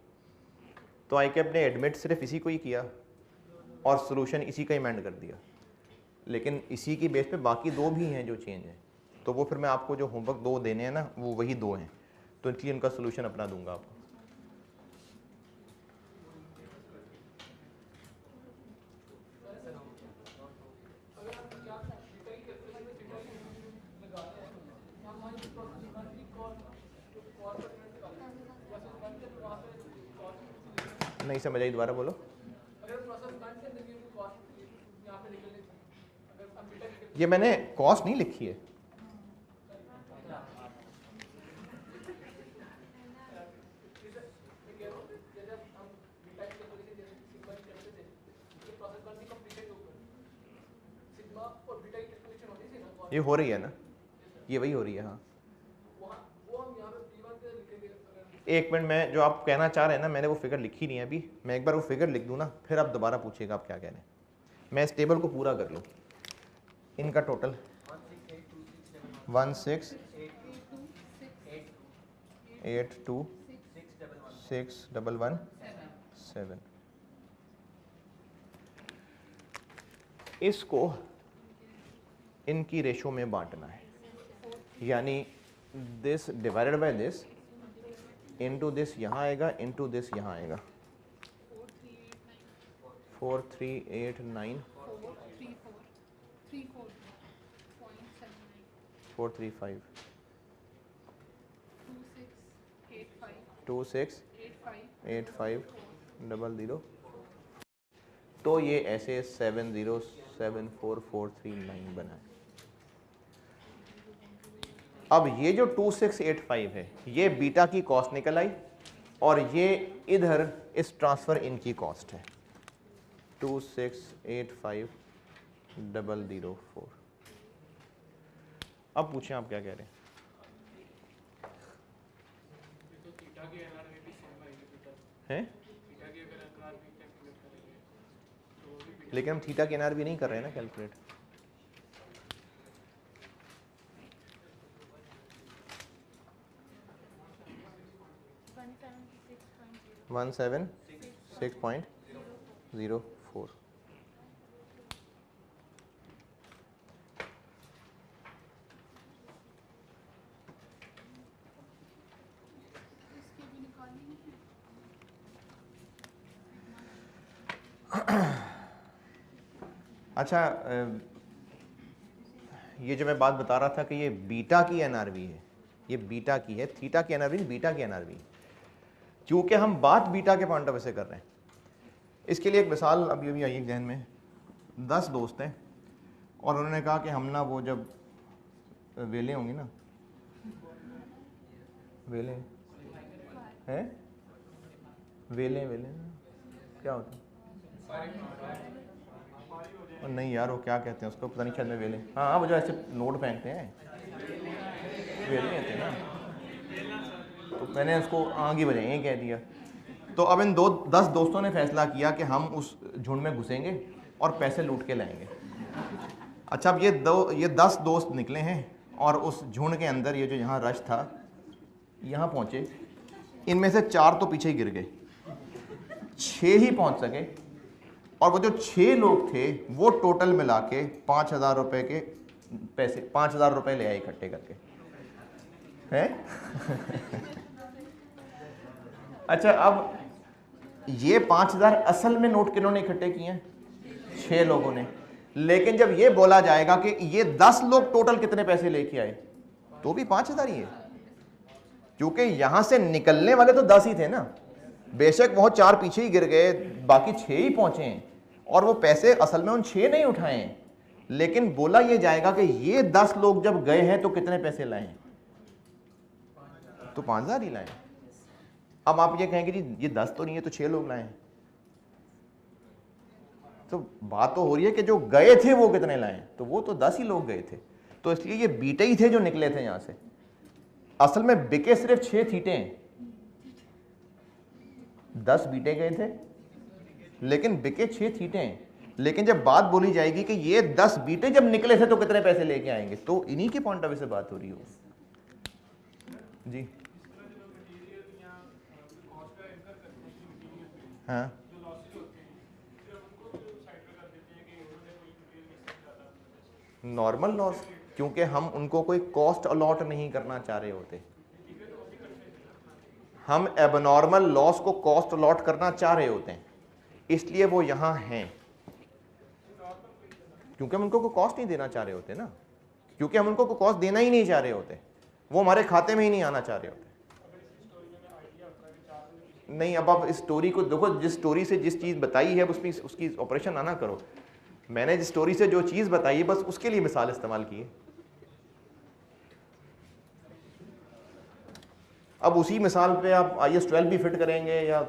तो आई कैप ने एडमिट सिर्फ इसी को ही किया और सोल्यूशन इसी का इमेंड कर दिया, लेकिन इसी की बेस पे बाकी दो भी हैं जो चेंज हैं। तो वो फिर मैं आपको जो होमवर्क दो देने हैं ना, वो वही दो हैं, तो इसलिए इनका सोल्यूशन अपना दूंगा आपको। नहीं समझ आई, दोबारा बोलो। ये मैंने कॉस्ट नहीं लिखी है, ये हो रही है ना, ये वही हो रही है। हाँ, एक मिनट, मैं जो आप कहना चाह रहे हैं ना, मैंने वो फिगर लिखी नहीं है अभी, मैं एक बार वो फिगर लिख दूं ना, फिर आप दोबारा पूछिएगा आप क्या कह रहे हैं। मैं इस टेबल को पूरा कर लूँ। इनका टोटल 16826117। इसको इनकी रेशो में बांटना है, यानी this divided by this into this यहाँ आएगा, इनटू दिस यहाँ आएगा। 4389 435 268500। तो ये ऐसे 7074439 बना है। अब ये जो 2685 है, ये बीटा की कॉस्ट निकल आई और ये इधर इस ट्रांसफर इन की कॉस्ट है 2685004। अब पूछें आप क्या कह रहे हैं? हैं? लेकिन हम थीटा के एनआर भी नहीं कर रहे हैं ना कैलकुलेट। वन 176.04। अच्छा, ये जो मैं बात बता रहा था कि ये बीटा की एनआरवी है, ये बीटा की है, थीटा की एनआरवी बीटा की एनआरवी। क्योंकि हम बात बीटा के पॉइंट ऑफ व्यू से कर रहे हैं। इसके लिए एक मिसाल अभी अभी आई जहन में। 10 दोस्त हैं और उन्होंने कहा कि हम ना वो जब वेले होंगी ना, वेले हैं, वेले वेले क्या होता है? नहीं यार, वो क्या कहते हैं उसको, पता नहीं, शायद में वेले। हाँ, वो जो ऐसे नोट फेंकते हैं, वेले कहते हैं ना। तो मैंने उसको आगे बजाई ये कह दिया। तो अब इन 10 दोस्तों ने फैसला किया कि हम उस झुंड में घुसेंगे और पैसे लूट के लाएंगे। अच्छा, अब ये 10 दोस्त निकले हैं और उस झुंड के अंदर ये जो यहाँ रश था, यहाँ पहुँचे। इनमें से 4 तो पीछे ही गिर गए, 6 ही पहुँच सके। और वो जो 6 लोग थे वो टोटल मिला के 5000 रुपये के पैसे, 5000 रुपये ले आए इकट्ठे करके, हैं? अच्छा, अब ये 5000 असल में नोट किन्होंने इकट्ठे किए हैं? 6 लोगों ने। लेकिन जब ये बोला जाएगा कि ये 10 लोग टोटल कितने पैसे लेके आए, तो भी 5000 ही है, क्योंकि यहां से निकलने वाले तो 10 ही थे ना। बेशक वो 4 पीछे ही गिर गए, बाकी 6 ही पहुंचे हैं और वो पैसे असल में उन 6 नहीं उठाए हैं, लेकिन बोला ये जाएगा कि ये 10 लोग जब गए हैं तो कितने पैसे लाए हैं, तो 5000 ही लाए। अब आप ये कहेंगे जी ये 10 तो नहीं है, तो 6 लोग लाए हैं। तो बात तो हो रही है कि जो गए थे वो कितने लाए, तो वो तो 10 ही लोग गए थे, तो इसलिए ये बीटे ही थे जो निकले थे यहां से। असल में बिके सिर्फ 6 थीटे हैं, 10 बीटे गए थे लेकिन बिके 6 थीटे हैं। लेकिन जब बात बोली जाएगी कि ये 10 बीटे जब निकले थे तो कितने पैसे लेके आएंगे, तो इन्हीं के पॉइंट ऑफ व्यू से बात हो रही होगी जी। हाँ नॉर्मल लॉस, क्योंकि हम उनको कोई कॉस्ट अलॉट नहीं करना चाह रहे होते, हम एबनॉर्मल लॉस को कॉस्ट अलॉट करना चाह रहे होते हैं, इसलिए वो यहां हैं, क्योंकि हम उनको कोई कॉस्ट नहीं देना चाह रहे होते ना, क्योंकि हम उनको कोई कॉस्ट देना ही नहीं चाह रहे होते, वो हमारे खाते में ही नहीं आना चाह रहे होते। नहीं, अब आप इस स्टोरी को देखो, जिस स्टोरी से जिस चीज़ बताई है उसमें उसकी ऑपरेशन ना करो। मैंने जिस स्टोरी से जो चीज़ बताई है बस उसके लिए मिसाल इस्तेमाल की है। अब उसी मिसाल पे आप IAS 12 भी फिट करेंगे या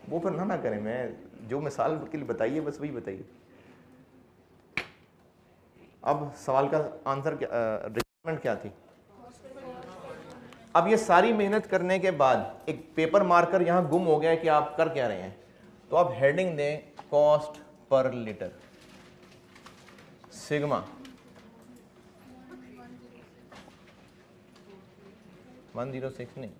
वो फिर ना करें, मैं जो मिसाल के लिए बताइए बस वही बताइए। अब सवाल का आंसर रिक्वायरमेंट क्या थी? अब ये सारी मेहनत करने के बाद एक पेपर मार्कर यहाँ गुम हो गया है कि आप कर क्या रहे हैं, तो आप हेडिंग दें कॉस्ट पर लीटर सिग्मा 106 नहीं,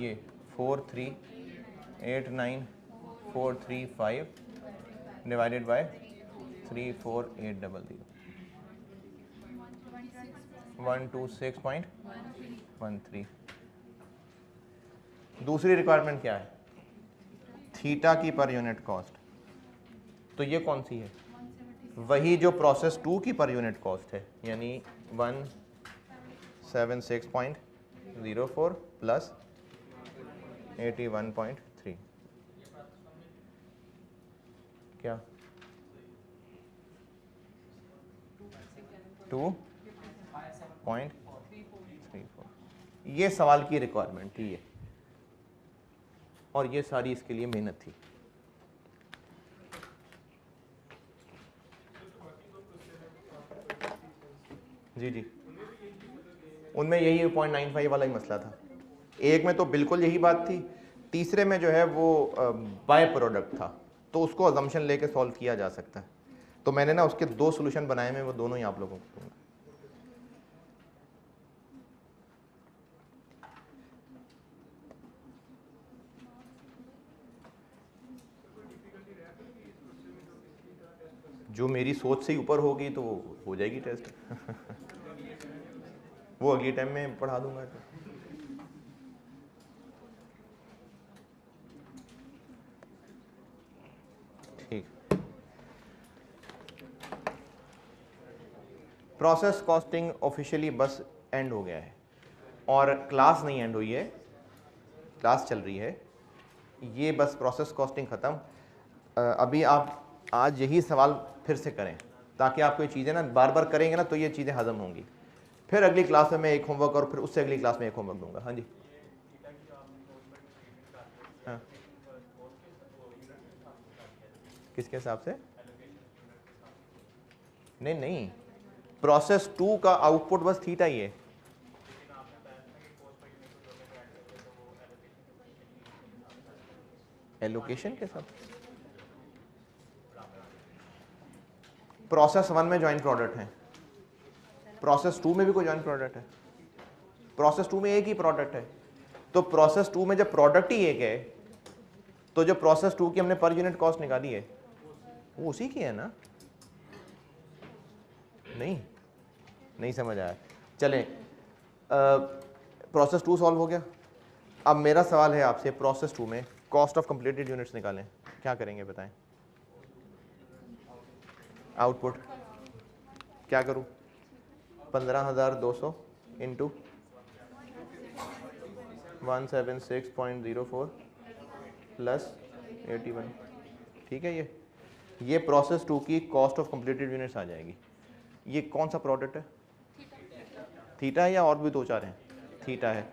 ये 4389435 डिवाइडेड बाय 34800 126.13। दूसरी रिक्वायरमेंट क्या है? थीटा की पर यूनिट कॉस्ट, तो ये कौन सी है? वही जो प्रोसेस 2 की पर यूनिट कॉस्ट है, यानी 176.04 प्लस 81.3। क्या 2.34। ये सवाल की रिक्वायरमेंट थी ये, और ये सारी इसके लिए मेहनत थी। जी जी, उनमें यही 0.95 वाला ही मसला था। एक में तो बिल्कुल यही बात थी, तीसरे में जो है वो बाय प्रोडक्ट था, तो उसको अजम्पशन लेके सॉल्व किया जा सकता है। तो मैंने ना उसके 2 सॉल्यूशन बनाए हैं, वो दोनों ही आप लोगों को दूंगा। जो मेरी सोच से ही ऊपर होगी तो वो हो जाएगी टेस्ट वो अगली टाइम में पढ़ा दूंगा। ठीक, प्रोसेस कॉस्टिंग ऑफिशियली बस एंड हो गया है, और क्लास नहीं एंड हुई है, क्लास चल रही है। ये बस प्रोसेस कॉस्टिंग ख़त्म। अभी आप आज यही सवाल फिर से करें, ताकि आपको ये चीज़ें ना बार बार करेंगे ना तो ये चीज़ें हजम होंगी। फिर अगली क्लास में मैं एक होमवर्क और फिर उससे अगली क्लास में एक होमवर्क दूंगा। हाँ जी, हाँ, किसके हिसाब से? नहीं नहीं, प्रोसेस 2 का आउटपुट बस थीटा ही है। एलोकेशन के साथ प्रोसेस 1 में ज्वाइंट प्रोडक्ट है, प्रोसेस 2 में भी कोई ज्वाइंट प्रोडक्ट है, प्रोसेस 2 में एक ही प्रोडक्ट है। तो प्रोसेस 2 में जब प्रोडक्ट ही एक है तो जो प्रोसेस 2 की हमने पर यूनिट कॉस्ट निकाली है वो उसी की है ना? नहीं, नहीं समझ आया। चलें, प्रोसेस 2 सॉल्व हो गया। अब मेरा सवाल है आपसे, प्रोसेस 2 में कॉस्ट ऑफ कंप्लीटेड यूनिट्स निकालें, क्या करेंगे बताएं? आउटपुट क्या करूं? 15,200 इंटू 176.04 प्लस 81। ठीक है, ये प्रोसेस 2 की कॉस्ट ऑफ कंप्लीटेड यूनिट्स आ जाएगी। ये कौन सा प्रोडक्ट है? थीटा है या और भी दो चार हैं? थीटा है।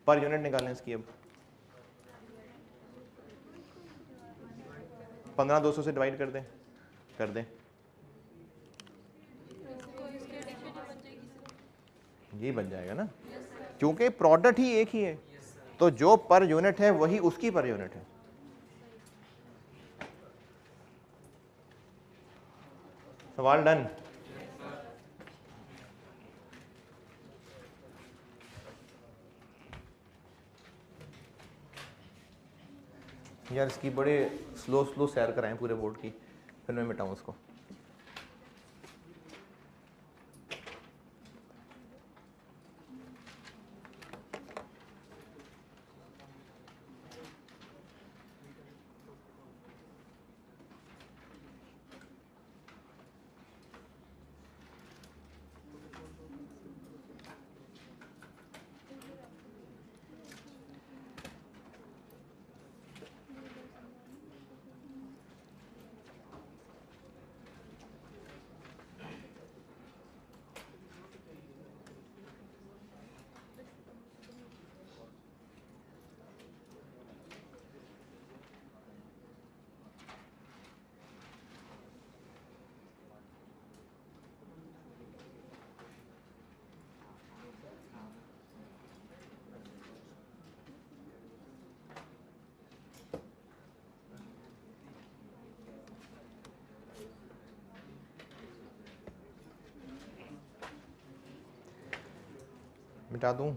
पर यूनिट निकालें इसकी अब। 15 200 से डिवाइड कर दें, कर दें। ये बन जाएगा ना, क्योंकि प्रोडक्ट ही एक ही है, तो जो पर यूनिट है वही उसकी पर यूनिट है। सवाल डन। यार इसकी बड़े स्लो स्लो सैर कराएं पूरे बोर्ड की, फिर मैं मिटाऊं उसको। मिटा दूं?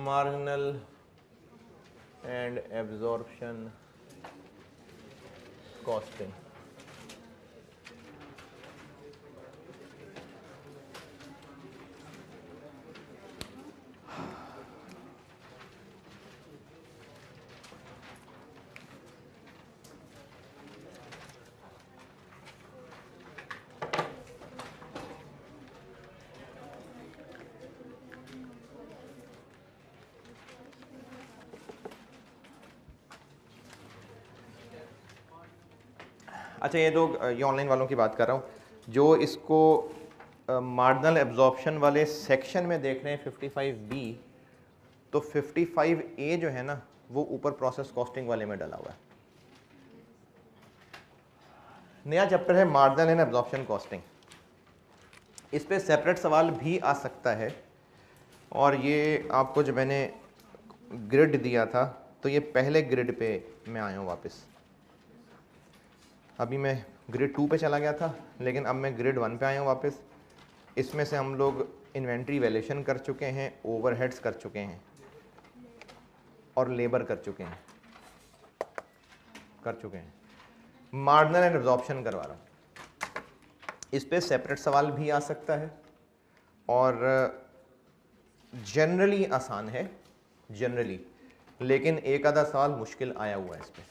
marginal and absorption costing. अच्छा ये ऑनलाइन वालों की बात कर रहा हूँ जो इसको मार्जिनल एब्जॉर्प्शन वाले सेक्शन में देख रहे हैं 55B, तो 55A जो है ना वो ऊपर प्रोसेस कॉस्टिंग वाले में डला हुआ है। नया चैप्टर है मार्जिनल एंड एब्जॉर्प्शन कॉस्टिंग। इस पे सेपरेट सवाल भी आ सकता है, और ये आपको जो मैंने ग्रिड दिया था तो ये पहले ग्रिड पे मैं आया हूँ वापस। अभी मैं ग्रिड 2 पे चला गया था, लेकिन अब मैं ग्रिड 1 पे आया हूँ वापस। इसमें से हम लोग इन्वेंट्री वैल्यूएशन कर चुके हैं, ओवरहेड्स कर चुके हैं और लेबर कर चुके हैं। मार्जिनल एंड एब्जॉर्प्शन करवा रहा हूँ। इस पे सेपरेट सवाल भी आ सकता है और जनरली आसान है, जनरली, लेकिन एक आधा सवाल मुश्किल आया हुआ है इस पे।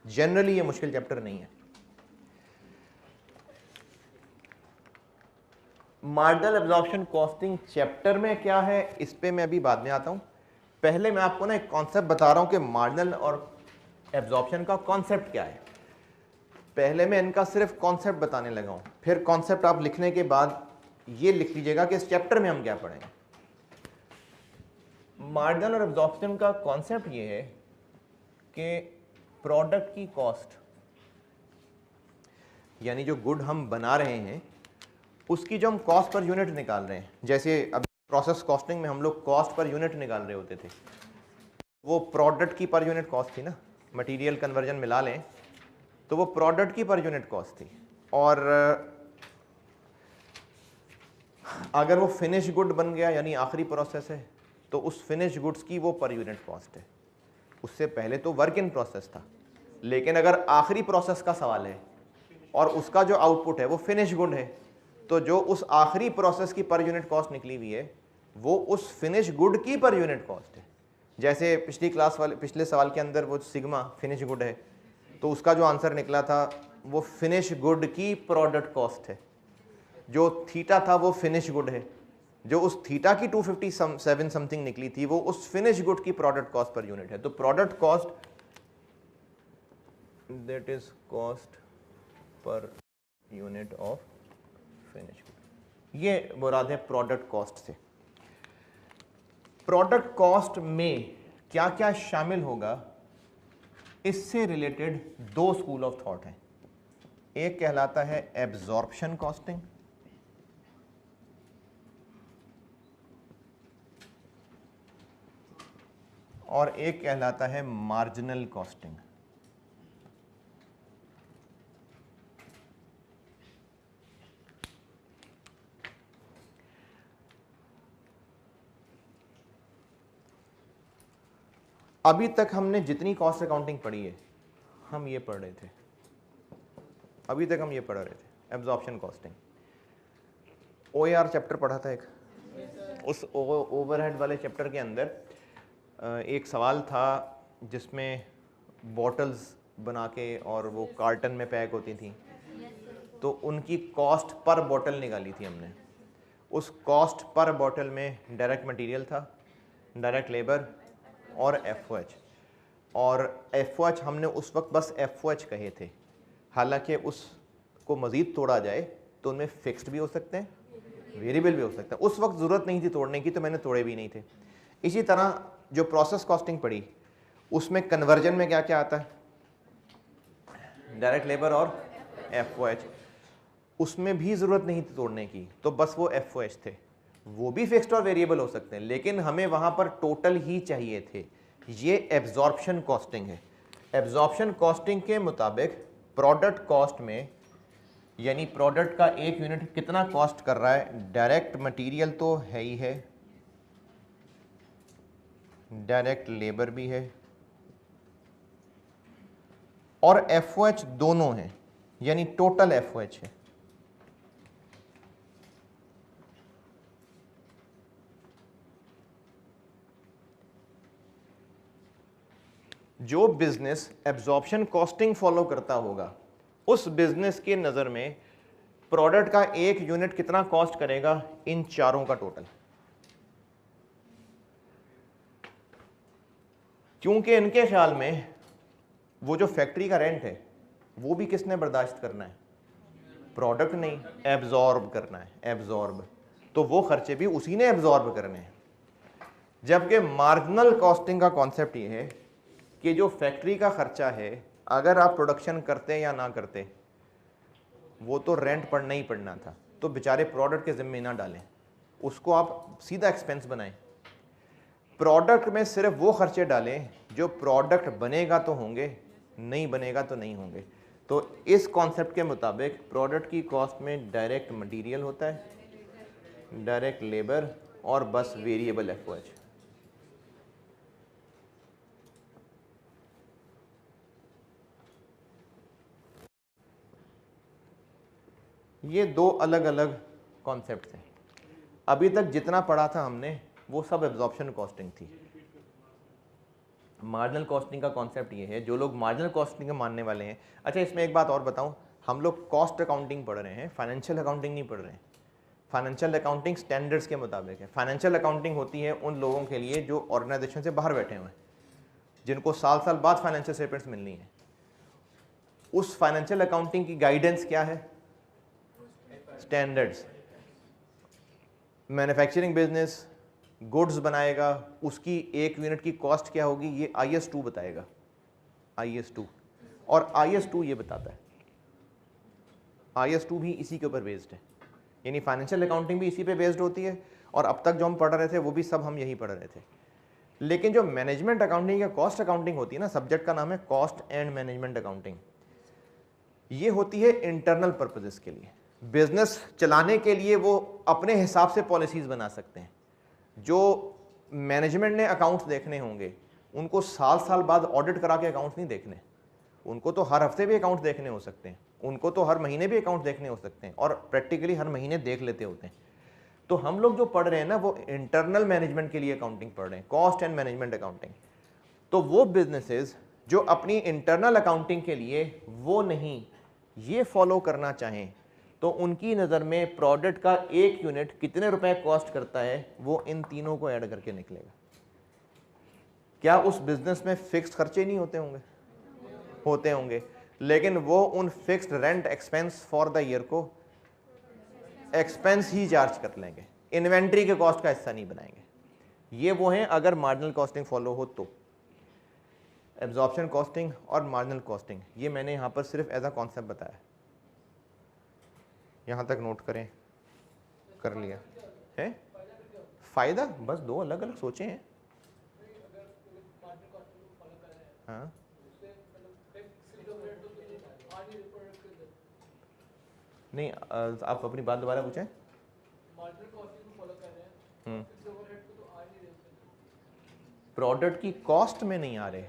जनरली ये मुश्किल चैप्टर नहीं है। मार्जिनल एब्जॉर्प्शन कॉस्टिंग चैप्टर में क्या है इस पे मैं अभी बाद में आता हूं। पहले मैं आपको ना एक कॉन्सेप्ट बता रहा हूं कि मार्जिनल और एब्जॉर्प्शन का कॉन्सेप्ट क्या है। पहले मैं इनका सिर्फ कॉन्सेप्ट बताने लगा हूं, फिर कॉन्सेप्ट आप लिखने के बाद ये लिख लीजिएगा कि इस चैप्टर में हम क्या पढ़ेंगे। मार्जिनल और एब्जॉर्प्शन का कॉन्सेप्ट ये है कि प्रोडक्ट की कॉस्ट, यानी जो गुड हम बना रहे हैं उसकी जो हम कॉस्ट पर यूनिट निकाल रहे हैं, जैसे अब प्रोसेस कॉस्टिंग में हम लोग कॉस्ट पर यूनिट निकाल रहे होते थे, वो प्रोडक्ट की पर यूनिट कॉस्ट थी ना, मटेरियल कन्वर्जन मिला लें तो वो प्रोडक्ट की पर यूनिट कॉस्ट थी। और अगर वो फिनिश गुड बन गया यानी आखिरी प्रोसेस है तो उस फिनिश गुड्स की वो पर यूनिट कॉस्ट है। उससे पहले तो वर्क इन प्रोसेस था, लेकिन अगर आखिरी प्रोसेस का सवाल है और उसका जो आउटपुट है वो फिनिश गुड है, तो जो उस आखिरी प्रोसेस की पर यूनिट कॉस्ट निकली हुई है वो उस फिनिश गुड की पर यूनिट कॉस्ट है। जैसे पिछले सवाल के अंदर वो सिग्मा फिनिश गुड है, तो उसका जो आंसर निकला था वो फिनिश गुड की प्रोडक्ट कॉस्ट है। जो थीटा था वो फिनिश गुड है, जो उस थीटा की 257 समथिंग निकली थी वो उस फिनिश गुड की प्रोडक्ट कॉस्ट पर यूनिट है। तो product cost that is cost per unit of finish good, ये मुराद है प्रोडक्ट कॉस्ट से। प्रोडक्ट कॉस्ट में क्या क्या शामिल होगा, इससे रिलेटेड दो स्कूल ऑफ थॉट हैं। एक कहलाता है एब्जॉर्प्शन कॉस्टिंग और एक कहलाता है मार्जिनल कॉस्टिंग। अभी तक हमने जितनी कॉस्ट अकाउंटिंग पढ़ी है हम ये पढ़ रहे थे, अभी तक हम ये पढ़ रहे थे एब्जॉर्प्शन कॉस्टिंग। OAR चैप्टर पढ़ा था एक, उस ओवरहेड वाले चैप्टर के अंदर एक सवाल था जिसमें बॉटल्स बना के और वो कार्टन में पैक होती थी, तो उनकी कॉस्ट पर बॉटल निकाली थी हमने। उस कॉस्ट पर बॉटल में डायरेक्ट मटेरियल था, डायरेक्ट लेबर और FOH। और FOH हमने उस वक्त बस FOH कहे थे, हालांकि उसको मज़ीद तोड़ा जाए तो उनमें फिक्स्ड भी हो सकते हैं, वेरिएबल भी हो सकता है। उस वक्त ज़रूरत नहीं थी तोड़ने की तो मैंने तोड़े भी नहीं थे। इसी तरह जो प्रोसेस कॉस्टिंग पड़ी उसमें कन्वर्जन में क्या क्या आता है, डायरेक्ट लेबर और FOH, उसमें भी ज़रूरत नहीं थी तोड़ने की, तो बस वो FOH थे। वो भी फिक्स्ड और वेरिएबल हो सकते हैं, लेकिन हमें वहाँ पर टोटल ही चाहिए थे। ये एब्जॉर्प्शन कॉस्टिंग है। एब्जॉर्प्शन कॉस्टिंग के मुताबिक प्रोडक्ट कॉस्ट में यानी प्रोडक्ट का एक यूनिट कितना कॉस्ट कर रहा है, डायरेक्ट मटेरियल तो है ही है, डायरेक्ट लेबर भी है और FOH दोनों हैं, यानी टोटल FOH है। जो बिजनेस एब्जॉर्प्शन कॉस्टिंग फॉलो करता होगा उस बिजनेस के नज़र में प्रोडक्ट का एक यूनिट कितना कॉस्ट करेगा, इन चारों का टोटल। क्योंकि इनके ख्याल में वो जो फैक्ट्री का रेंट है वो भी किसने बर्दाश्त करना है, प्रोडक्ट नहीं, एब्जॉर्ब करना है, एब्जॉर्ब, तो वो खर्चे भी उसी ने एब्जॉर्ब करने हैं। जबकि मार्जिनल कॉस्टिंग का कॉन्सेप्ट ये है कि जो फैक्ट्री का खर्चा है अगर आप प्रोडक्शन करते या ना करते वो तो रेंट पड़ना ही पड़ना था, तो बेचारे प्रोडक्ट के जिम्मे ना डालें, उसको आप सीधा एक्सपेंस बनाएं। प्रोडक्ट में सिर्फ वो खर्चे डालें जो प्रोडक्ट बनेगा तो होंगे, नहीं बनेगा तो नहीं होंगे। तो इस कॉन्सेप्ट के मुताबिक प्रोडक्ट की कॉस्ट में डायरेक्ट मटेरियल होता है, डायरेक्ट लेबर और बस वेरिएबल FOH। ये दो अलग अलग कॉन्सेप्ट हैं। अभी तक जितना पढ़ा था हमने वो सब एब्जॉर्प्शन कॉस्टिंग थी। मार्जिनल कॉस्टिंग का कॉन्सेप्ट ये है, जो लोग मार्जिनल कॉस्टिंग के मानने वाले हैं। अच्छा, इसमें एक बात और बताऊं, हम लोग कॉस्ट अकाउंटिंग पढ़ रहे हैं, फाइनेंशियल अकाउंटिंग नहीं पढ़ रहे हैं। फाइनेंशियल अकाउंटिंग स्टैंडर्ड्स के मुताबिक है। फाइनेंशियल अकाउंटिंग होती है उन लोगों के लिए जो ऑर्गेनाइजेशन से बाहर बैठे हुए हैं, जिनको साल साल बाद फाइनेंशियल स्टेटमेंट्स मिलनी है। उस फाइनेंशियल अकाउंटिंग की गाइडेंस क्या है, स्टैंडर्ड्स। मैन्युफैक्चरिंग बिजनेस गुड्स बनाएगा, उसकी एक यूनिट की कॉस्ट क्या होगी, ये IS2 बताएगा, IS2। और IS2 ये बताता है, IS2 भी इसी के ऊपर बेस्ड है, यानी फाइनेंशियल अकाउंटिंग भी इसी पे बेस्ड होती है और अब तक जो हम पढ़ रहे थे वो भी सब हम यही पढ़ रहे थे। लेकिन जो मैनेजमेंट अकाउंटिंग या कॉस्ट अकाउंटिंग होती है ना, सब्जेक्ट का नाम है कॉस्ट एंड मैनेजमेंट अकाउंटिंग, ये होती है इंटरनल पर्पजेस के लिए, बिजनेस चलाने के लिए वो अपने हिसाब से पॉलिसीज बना सकते हैं। जो मैनेजमेंट ने अकाउंट्स देखने होंगे उनको साल साल बाद ऑडिट करा के अकाउंट्स नहीं देखने, उनको तो हर हफ्ते भी अकाउंट्स देखने हो सकते हैं, उनको तो हर महीने भी अकाउंट्स देखने हो सकते हैं, और प्रैक्टिकली हर महीने देख लेते होते हैं। तो हम लोग जो पढ़ रहे हैं ना वो इंटरनल मैनेजमेंट के लिए अकाउंटिंग पढ़ रहे हैं, कॉस्ट एंड मैनेजमेंट अकाउंटिंग। तो वो बिजनेसेस जो अपनी इंटरनल अकाउंटिंग के लिए वो नहीं ये फॉलो करना चाहें, तो उनकी नज़र में प्रोडक्ट का एक यूनिट कितने रुपए कॉस्ट करता है वो इन तीनों को ऐड करके निकलेगा। क्या उस बिजनेस में फिक्स्ड खर्चे नहीं होते होंगे? होते होंगे, लेकिन वो उन fixed rent expense for the year को एक्सपेंस ही चार्ज कर लेंगे, इन्वेंट्री के कॉस्ट का हिस्सा नहीं बनाएंगे। ये वो हैं अगर मार्जिनल कॉस्टिंग फॉलो हो तो। एब्जॉर्प्शन कॉस्टिंग और मार्जिनल कॉस्टिंग ये मैंने यहाँ पर सिर्फ एज अ कॉन्सेप्ट बताया, यहाँ तक नोट करें, कर लिया है। फायदा बस दो अलग अलग सोचे हैं। हाँ नहीं, आप अपनी बात दोबारा पूछें। प्रोडक्ट की कॉस्ट में नहीं आ रहे,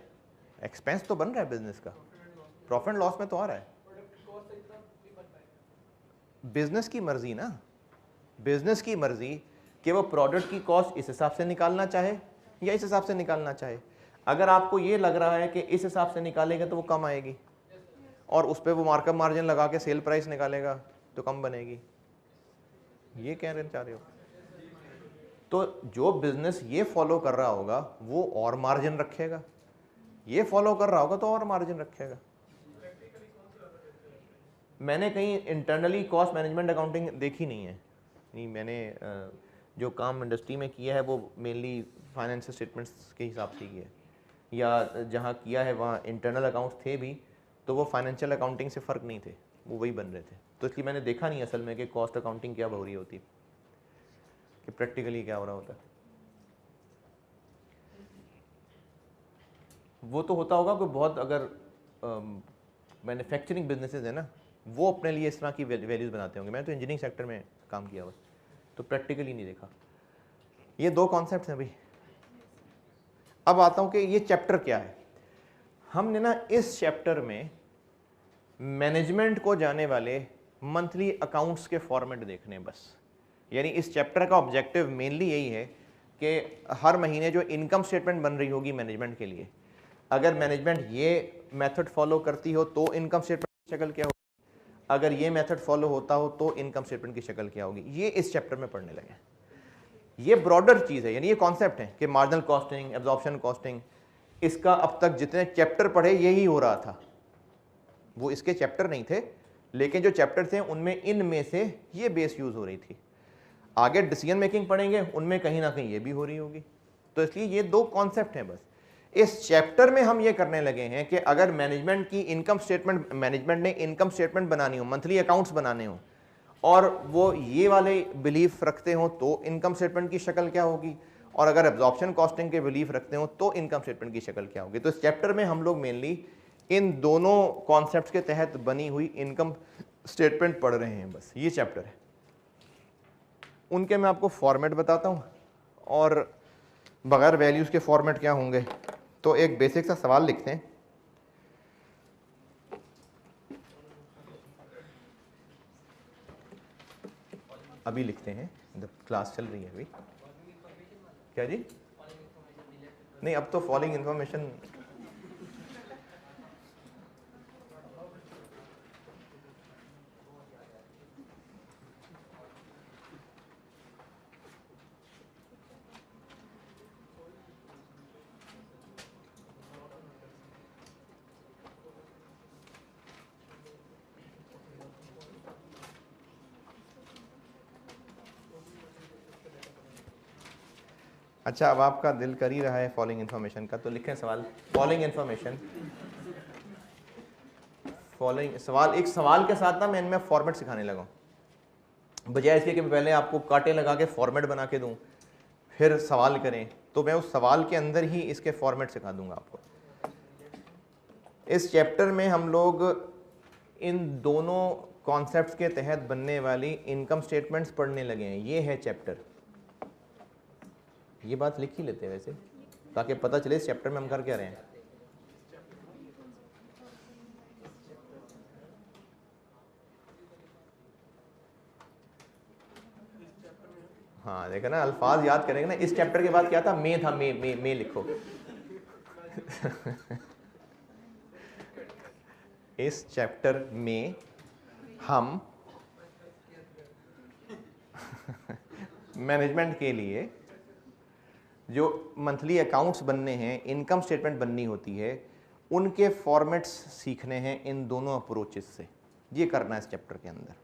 एक्सपेंस तो बन रहा है बिजनेस का, प्रॉफिट एंड लॉस में तो आ रहा है। बिजनेस की मर्जी ना, बिजनेस की मर्जी कि वो प्रोडक्ट की कॉस्ट इस हिसाब से निकालना चाहे या इस हिसाब से निकालना चाहे। अगर आपको ये लग रहा है कि इस हिसाब से निकालेगा तो वो कम आएगी, और उस पर वो मार्कअप मार्जिन लगा के सेल प्राइस निकालेगा तो कम बनेगी, ये कह रहे चाह रहे हो। तो जो बिजनेस ये फॉलो कर रहा होगा वो और मार्जिन रखेगा, ये फॉलो कर रहा होगा तो और मार्जिन रखेगा। मैंने कहीं इंटरनली कॉस्ट मैनेजमेंट अकाउंटिंग देखी नहीं है, नहीं मैंने जो काम इंडस्ट्री में किया है वो मेनली फाइनेंशियल स्टेटमेंट्स के हिसाब से किया है, या जहाँ किया है वहाँ इंटरनल अकाउंट्स थे भी तो वो फाइनेंशियल अकाउंटिंग से फ़र्क नहीं थे, वो वही बन रहे थे। तो इसलिए मैंने देखा नहीं असल में कि कॉस्ट अकाउंटिंग क्या हो रही होती, कि प्रैक्टिकली क्या हो रहा होता। वो तो होता होगा कि बहुत अगर मैन्युफैक्चरिंग बिजनेसेस है ना वो अपने लिए इस तरह की वैल्यूज़ बनाते होंगे। मैंने तो इंजीनियरिंग सेक्टर में काम किया हुआ, तो प्रैक्टिकली नहीं देखा। ये दो कॉन्सेप्ट्स हैं भाई। अब आता हूँ कि ये चैप्टर क्या है। हमने ना इस चैप्टर में मैनेजमेंट को जाने वाले मंथली अकाउंट्स के फॉर्मेट देखने बस। यानी इस चैप्टर का ऑब्जेक्टिव मेनली यही है कि हर महीने जो इनकम स्टेटमेंट बन रही होगी मैनेजमेंट के लिए, अगर मैनेजमेंट ये मेथड फॉलो करती हो तो इनकम स्टेटमेंट की शक्ल क्या होगी, अगर ये मेथड फॉलो होता हो तो इनकम स्टेटमेंट की शक्ल क्या होगी, ये इस चैप्टर में पढ़ने लगे। ये ब्रॉडर चीज़ है, यानी ये कॉन्सेप्ट है कि मार्जिनल कॉस्टिंग, एब्जॉर्प्शन कॉस्टिंग, इसका अब तक जितने चैप्टर पढ़े यही हो रहा था। वो इसके चैप्टर नहीं थे, लेकिन जो चैप्टर थे उनमें इनमें से ये बेस यूज़ हो रही थी। आगे डिसीजन मेकिंग पढ़ेंगे उनमें कहीं ना कहीं ये भी हो रही होगी। तो इसलिए ये दो कॉन्सेप्ट हैं बस। इस चैप्टर में हम ये करने लगे हैं कि अगर मैनेजमेंट की इनकम स्टेटमेंट, मैनेजमेंट ने इनकम स्टेटमेंट बनानी हो, मंथली अकाउंट्स बनाने हो, और वो ये वाले बिलीफ रखते हो तो इनकम स्टेटमेंट की शक्ल क्या होगी, और अगर एब्जॉर्प्शन कॉस्टिंग के बिलीफ रखते हो तो इनकम स्टेटमेंट की शक्ल क्या होगी। तो इस चैप्टर में हम लोग मेनली इन दोनों कॉन्सेप्ट्स के तहत बनी हुई इनकम स्टेटमेंट पढ़ रहे हैं, बस ये चैप्टर है। उनके मैं आपको फॉर्मेट बताता हूँ, और बगैर वैल्यूज़ के फॉर्मेट क्या होंगे। तो एक बेसिक सा सवाल लिखते हैं, अभी लिखते हैं, जब क्लास चल रही है अभी। क्या जी? नहीं, अब तो फॉलोइंग इंफॉर्मेशन अच्छा, अब आपका दिल कर ही रहा है फॉलोइंग इन्फॉर्मेशन का, तो लिखें सवाल। फॉलोइंग इन्फॉर्मेशन, फॉलोइंग सवाल, एक सवाल के साथ ना मैं इनमें फॉर्मेट सिखाने लगा हूँ। बजाय इसके कि मैं पहले आपको कांटे लगा के फॉर्मेट बना के दूं, फिर सवाल करें, तो मैं उस सवाल के अंदर ही इसके फॉर्मेट सिखा दूंगा आपको। इस चैप्टर में हम लोग इन दोनों कॉन्सेप्ट्स के तहत बनने वाली इनकम स्टेटमेंट्स पढ़ने लगे हैं। ये है चैप्टर। ये बात लिख ही लेते हैं वैसे, ताकि पता चले इस चैप्टर में हम कर क्या रहे हैं। हाँ देखा ना, अल्फाज याद करेंगे ना। इस चैप्टर के बाद क्या था, मे था, मे लिखो। इस चैप्टर में हम मैनेजमेंट के लिए जो मंथली अकाउंट्स बनने हैं, इनकम स्टेटमेंट बननी होती है, उनके फॉर्मेट्स सीखने हैं इन दोनों अप्रोचेस से। ये करना है इस चैप्टर के अंदर।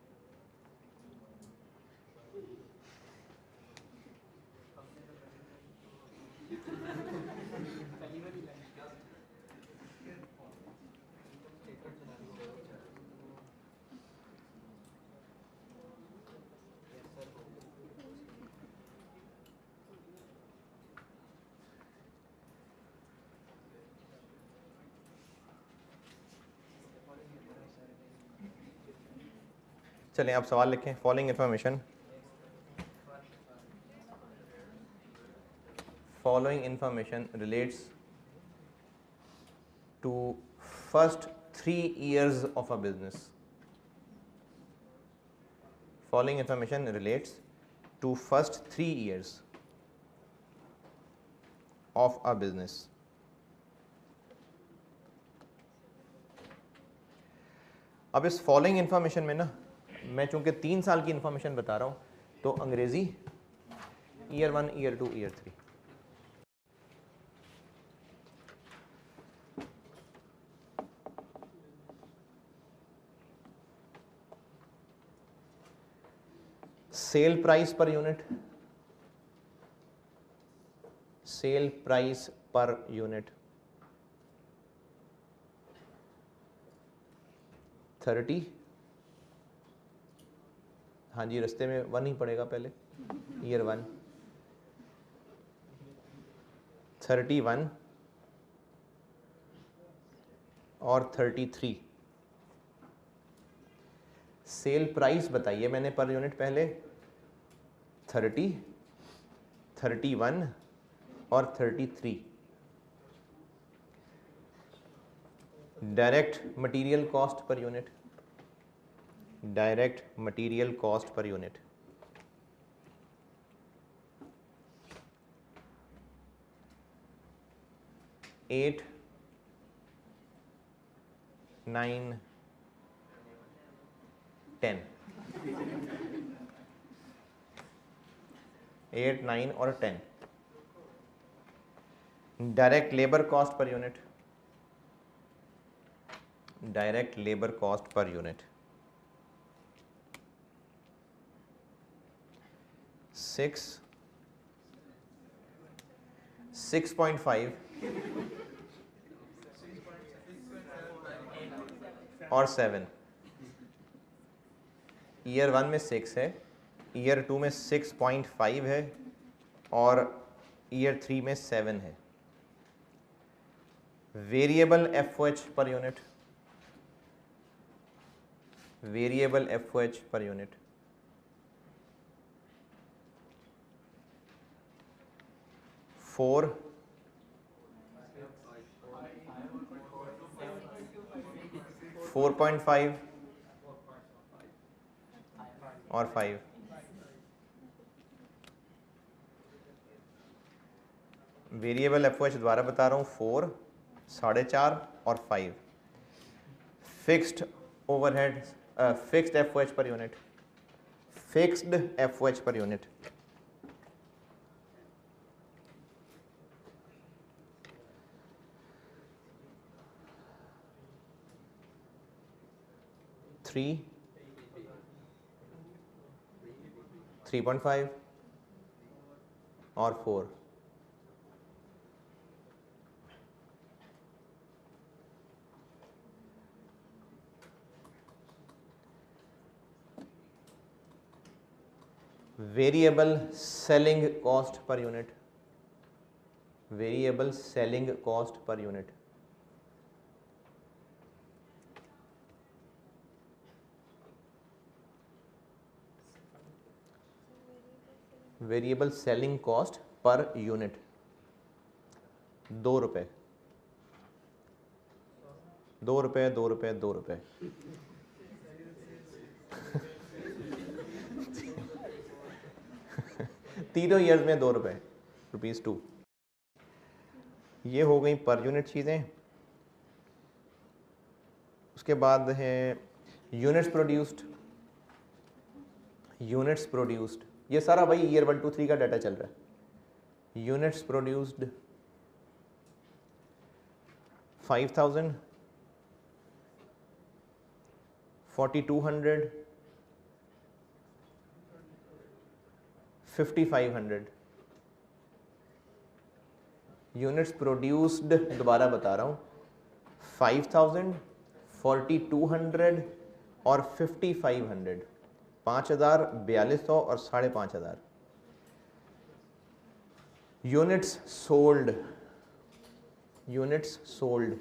चलें आप सवाल लिखें। Following information relates to first 3 years of a business. Following information relates to first 3 years of a business. अब इस फॉलोइंग इंफॉर्मेशन में ना, मैं चूंकि 3 साल की इंफॉर्मेशन बता रहा हूं, तो अंग्रेजी year 1, year 2, year 3। Sale price per unit, sale price per unit 30। हाँ जी, रास्ते में 1 ही पड़ेगा पहले, ईयर 1 31 और 33। सेल प्राइस बताइए मैंने पर यूनिट पहले 30, 31 और 33। Direct material cost per unit, direct material cost per unit 8, 9, 10। 8, 9 और 10। Direct labour cost per unit, direct labour cost per unit 6, 6.5 और 7। ईयर 1 में 6 है, ईयर 2 में 6.5 है और ईयर 3 में 7 है। Variable FOH per unit, variable FOH per unit 4, 4.5 और 5। वेरिएबल एफओएच दोबारा बता रहा हूँ, 4, 4.5 और 5। Fixed overhead, fixed FOH per unit, fixed FOH per unit 3, 3.5 और 4। Variable selling cost per unit, variable selling cost per unit, variable selling cost per unit 2 रुपये, 2 रुपये, 2 रुपये, 2 रुपये। तीनों ईयर्स में 2 रुपये, ₹2। ये हो गई पर यूनिट चीज़ें। उसके बाद है यूनिट्स प्रोड्यूस्ड, यूनिट्स प्रोड्यूस्ड, ये सारा भाई ईयर 1 2 3 का डाटा चल रहा है। Units produced 5000, 4200, 5500। यूनिट्स प्रोड्यूस्ड दोबारा बता रहा हूँ, 5000, 4200 और 5500, 5000, 4200 और 5500। यूनिट्स सोल्ड, यूनिट्स सोल्ड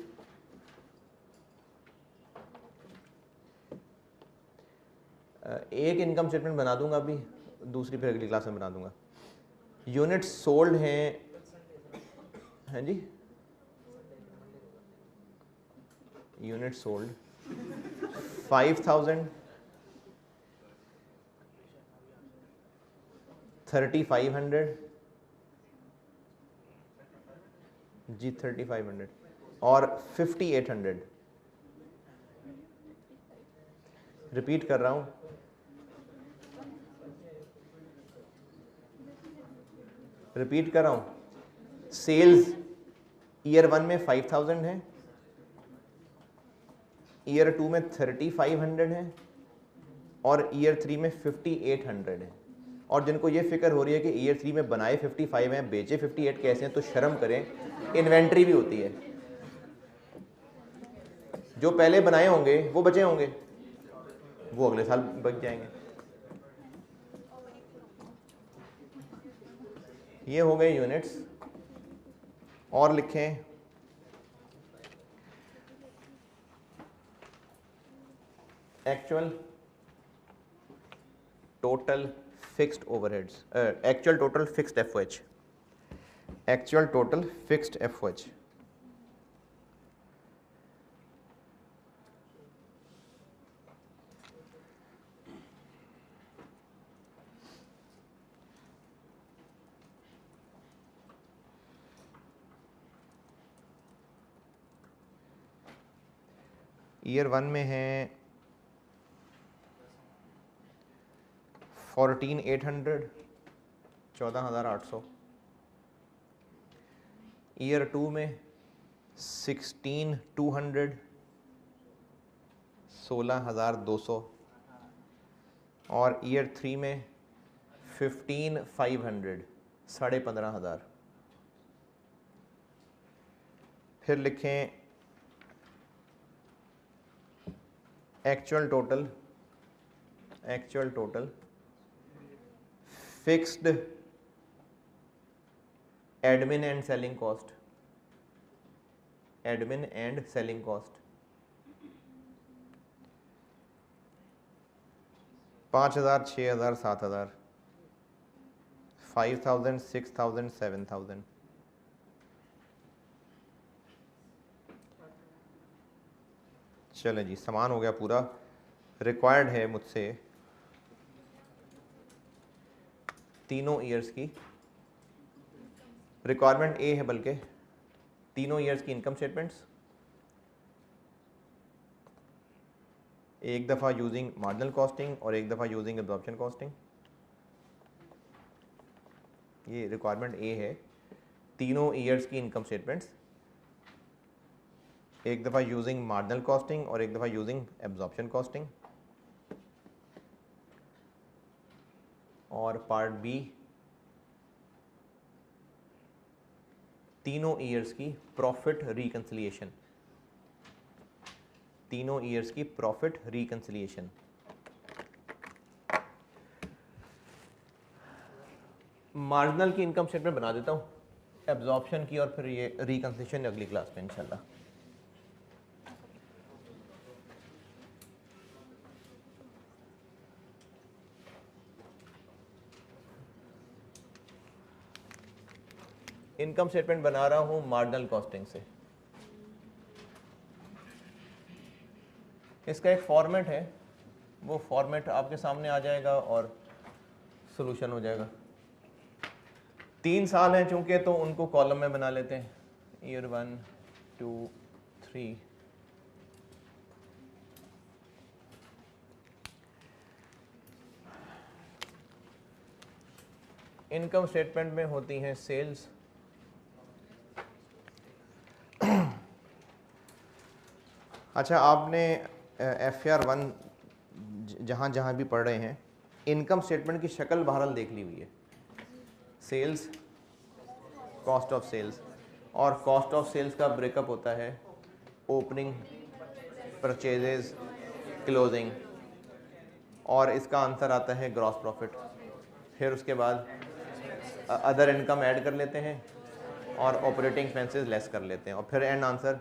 एक इनकम स्टेटमेंट बना दूंगा अभी, दूसरी फिर अगली क्लास में बना दूंगा। यूनिट्स सोल्ड हैं जी, यूनिट सोल्ड 5000, 3500 जी, 3500 और 5800। रिपीट कर रहा हूं, रिपीट कर रहा हूं। सेल्स ईयर 1 में 5000 है, ईयर 2 में 3500 है और ईयर 3 में 5800 है। और जिनको ये फिक्र हो रही है कि ईयर 3 में बनाए 55 हैं, बेचे 58 कैसे हैं, तो शर्म करें, इन्वेंट्री भी होती है। जो पहले बनाए होंगे वो बचे होंगे, वो अगले साल बच जाएंगे। ये हो गए यूनिट्स। और लिखें actual total fixed overheads, actual total fixed FOH, actual total fixed FOH. Year 1 में है 14800, 14800। ईयर 2 में 16200, 16200 और ईयर 3 में 15500, 15500। फिर लिखें actual total, actual total fixed admin and selling cost, admin and selling cost 5000, 6000, 7000, 5000, 6000, 7000। चले जी, सामान हो गया पूरा। रिक्वायर्ड है मुझसे तीनों ईयर्स की, रिक्वायरमेंट ए है बल्कि, तीनों ईयर्स की इनकम स्टेटमेंट्स, एक दफ़ा यूजिंग मार्जिनल कॉस्टिंग और एक दफ़ा यूजिंग एब्जॉर्प्शन कॉस्टिंग। ये रिक्वायरमेंट ए है, तीनों ईयर्स की इनकम स्टेटमेंट्स, एक दफ़ा यूजिंग मार्जिनल कॉस्टिंग और एक दफ़ा यूजिंग एब्जॉर्प्शन कॉस्टिंग। और पार्ट बी, तीनों ईयर्स की प्रॉफिट रिकंसिलिएशन, तीनों ईयर्स की प्रॉफिट रिकंसिलिएशन। मार्जिनल की इनकम स्टेटमेंट बना देता हूँ, एब्जॉर्प्शन की, और फिर ये रिकंसिलेशन अगली क्लास में इंशाल्लाह। इनकम स्टेटमेंट बना रहा हूँ मार्जिनल कॉस्टिंग से। इसका एक फॉर्मेट है, वो फॉर्मेट आपके सामने आ जाएगा और सॉल्यूशन हो जाएगा। 3 साल हैं चूंकि, तो उनको कॉलम में बना लेते हैं, ईयर 1 2 3। इनकम स्टेटमेंट में होती हैं सेल्स, अच्छा आपने FR1 जहाँ जहाँ भी पढ़ रहे हैं इनकम स्टेटमेंट की शक्ल बहरहाल देख ली हुई है, सेल्स, कॉस्ट ऑफ सेल्स, और कॉस्ट ऑफ सेल्स का ब्रेकअप होता है ओपनिंग, परचेजेस, क्लोजिंग, और इसका आंसर आता है ग्रॉस प्रॉफिट। फिर उसके बाद अदर इनकम ऐड कर लेते हैं और ऑपरेटिंग एक्सपेंसेस लेस कर लेते हैं, और फिर एंड आंसर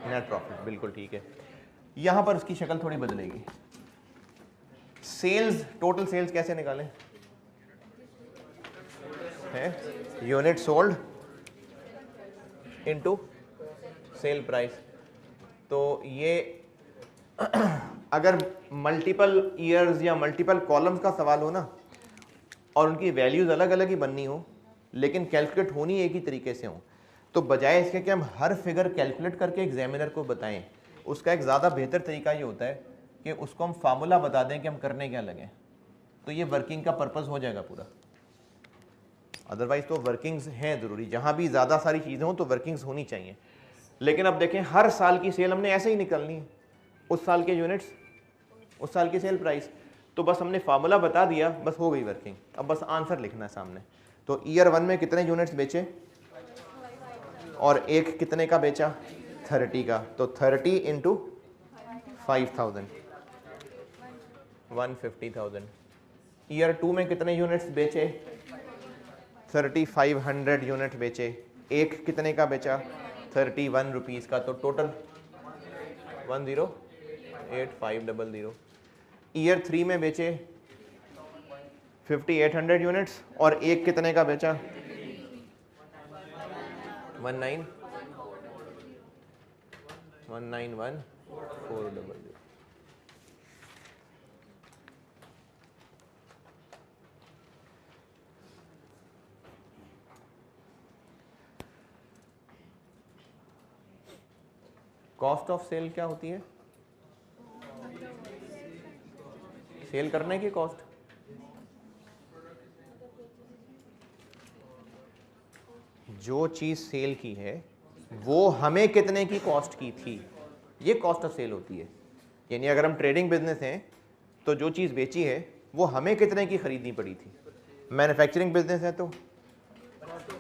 नेट प्रॉफिट। बिल्कुल ठीक है। यहाँ पर उसकी शक्ल थोड़ी बदलेगी। सेल्स, टोटल सेल्स कैसे निकालें? है unit sold into sale price. तो ये अगर मल्टीपल ईयर्स या मल्टीपल कॉलम्स का सवाल हो ना, और उनकी वैल्यूज अलग अलग ही बननी हो, लेकिन कैलकुलेट होनी एक ही तरीके से हो, तो बजाय इसके कि हम हर फिगर कैलकुलेट करके एग्जामिनर को बताएं, उसका एक ज़्यादा बेहतर तरीका ये होता है कि उसको हम फार्मूला बता दें कि हम करने क्या लगे, तो ये वर्किंग का पर्पज़ हो जाएगा पूरा। अदरवाइज तो वर्किंग्स हैं ज़रूरी, जहाँ भी ज़्यादा सारी चीज़ें हों तो वर्किंग्स होनी चाहिए। लेकिन अब देखें, हर साल की सेल हमने ऐसे ही निकलनी है, उस साल के यूनिट्स, उस साल की सेल प्राइस, तो बस हमने फार्मूला बता दिया, बस हो गई वर्किंग। अब बस आंसर लिखना है सामने। तो ईयर 1 में कितने यूनिट्स बेचे, और एक कितने का बेचा, 30 का, तो 30 इंटू 5000, 150,000। ईयर 2 में कितने यूनिट्स बेचे, 3500 यूनिट बेचे, एक कितने का बेचा, 31 रुपीज़ का, तो टोटल 108500। ईयर 3 में बेचे 5800 यूनिट्स, और एक कितने का बेचा, 191400। कॉस्ट ऑफ सेल क्या होती है? सेल करने की कॉस्ट। जो चीज सेल की है वो हमें कितने की कॉस्ट की थी, ये कॉस्ट ऑफ सेल होती है। यानी अगर हम ट्रेडिंग बिजनेस हैं तो जो चीज बेची है वो हमें कितने की खरीदनी पड़ी थी। मैन्युफैक्चरिंग बिजनेस है तो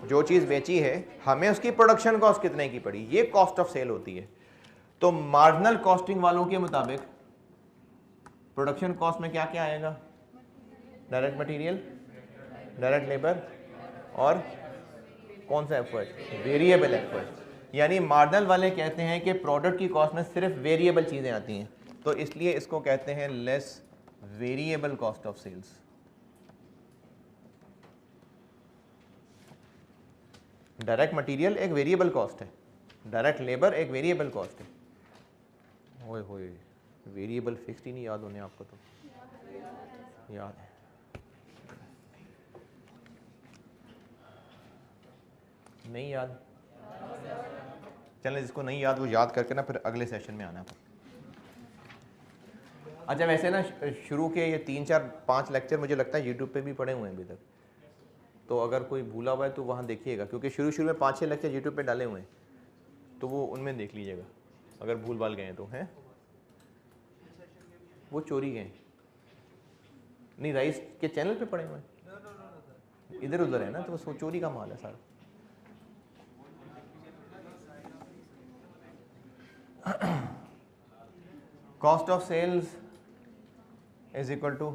जो चीज बेची है हमें उसकी प्रोडक्शन कॉस्ट कितने की पड़ी, ये कॉस्ट ऑफ सेल होती है। तो मार्जिनल कॉस्टिंग वालों के मुताबिक प्रोडक्शन कॉस्ट में क्या क्या आएगा, डायरेक्ट मटेरियल, डायरेक्ट लेबर, और कौन सा एफर्ट, वेरिएबल एफर्ट। यानी मार्जिनल वाले कहते हैं कि प्रोडक्ट की कॉस्ट में सिर्फ वेरिएबल चीज़ें आती हैं, तो इसलिए इसको कहते हैं less variable cost of sales. Direct material एक वेरिएबल कॉस्ट है, डायरेक्ट लेबर एक वेरिएबल कॉस्ट है। ओए होए, वेरिएबल फिक्स्ड ही नहीं याद होने आपको, तो याद है। नहीं याद, चलें जिसको नहीं याद वो याद करके ना फिर अगले सेशन में आना। अच्छा वैसे ना शुरू के ये 3 4 5 लेक्चर मुझे लगता है यूट्यूब पे भी पड़े हुए हैं अभी तक, तो अगर कोई भूला हुआ है तो वहाँ देखिएगा, क्योंकि शुरू में 5 6 लेक्चर यूट्यूब पे डाले हुए हैं, तो वो उनमें देख लीजिएगा अगर भूल भाल गए हैं तो। हैं वो चोरी गए नहीं, राइस के चैनल पे पड़े हुए हैं, इधर उधर है ना, तो वो चोरी का माल है सारा। Cost of sales is equal to,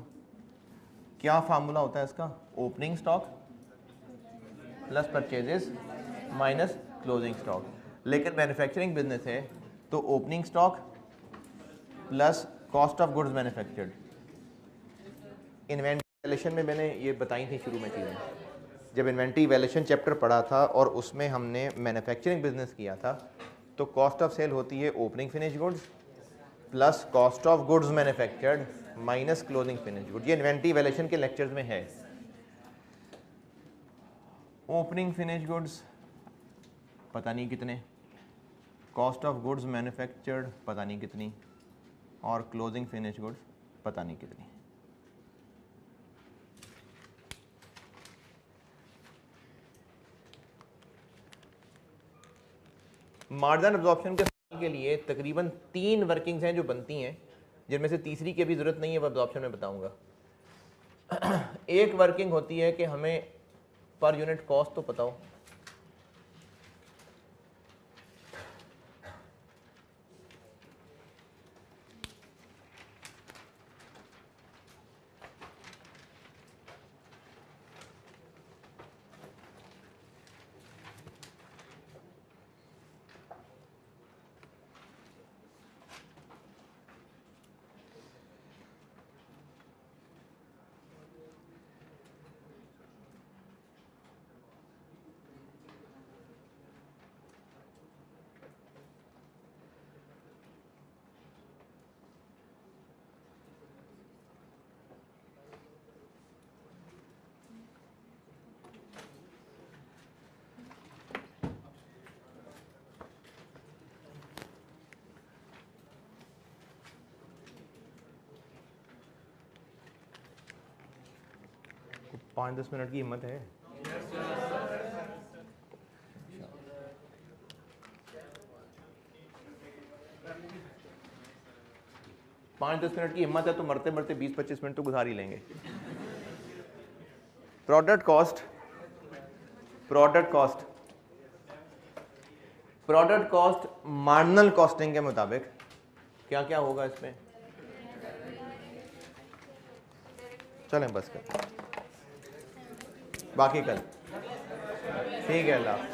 क्या फार्मूला होता है इसका, opening stock plus purchases minus closing stock. लेकिन मैन्युफैक्चरिंग बिजनेस है तो opening stock plus cost of goods manufactured. Inventory valuation में मैंने ये बताई थी शुरू में चीज़ें, जब इन्वेंटरी वैल्यूएशन चैप्टर पढ़ा था और उसमें हमने मैन्युफैक्चरिंग बिजनेस किया था, तो कॉस्ट ऑफ सेल होती है opening finish goods plus cost of goods manufactured minus closing finish goods. ये इन्वेंटरी वैल्यूएशन के लेक्चर्स में है। ओपनिंग फिनिश गुड्स पता नहीं कितने, कॉस्ट ऑफ गुड्स मैन्युफैक्चर्ड पता नहीं कितनी, और क्लोजिंग फिनिश गुड्स पता नहीं कितनी। मार्जिन अब्जॉर्प्शन के लिए तकरीबन 3 वर्किंग्स हैं जो बनती हैं, जिनमें से तीसरी की भी ज़रूरत नहीं है, वो अब्जॉर्प्शन में बताऊंगा। एक वर्किंग होती है कि हमें पर यूनिट कॉस्ट तो पता हो, तो 5-10 मिनट की हिम्मत है। पाँच 10 मिनट की हिम्मत है तो मरते मरते 20-25 मिनट तो गुजार ही लेंगे। Product cost, product cost, product cost marginal costing के मुताबिक क्या क्या होगा इसमें? चलें बस कर, बाकी कल ठीक है। अल्लाह।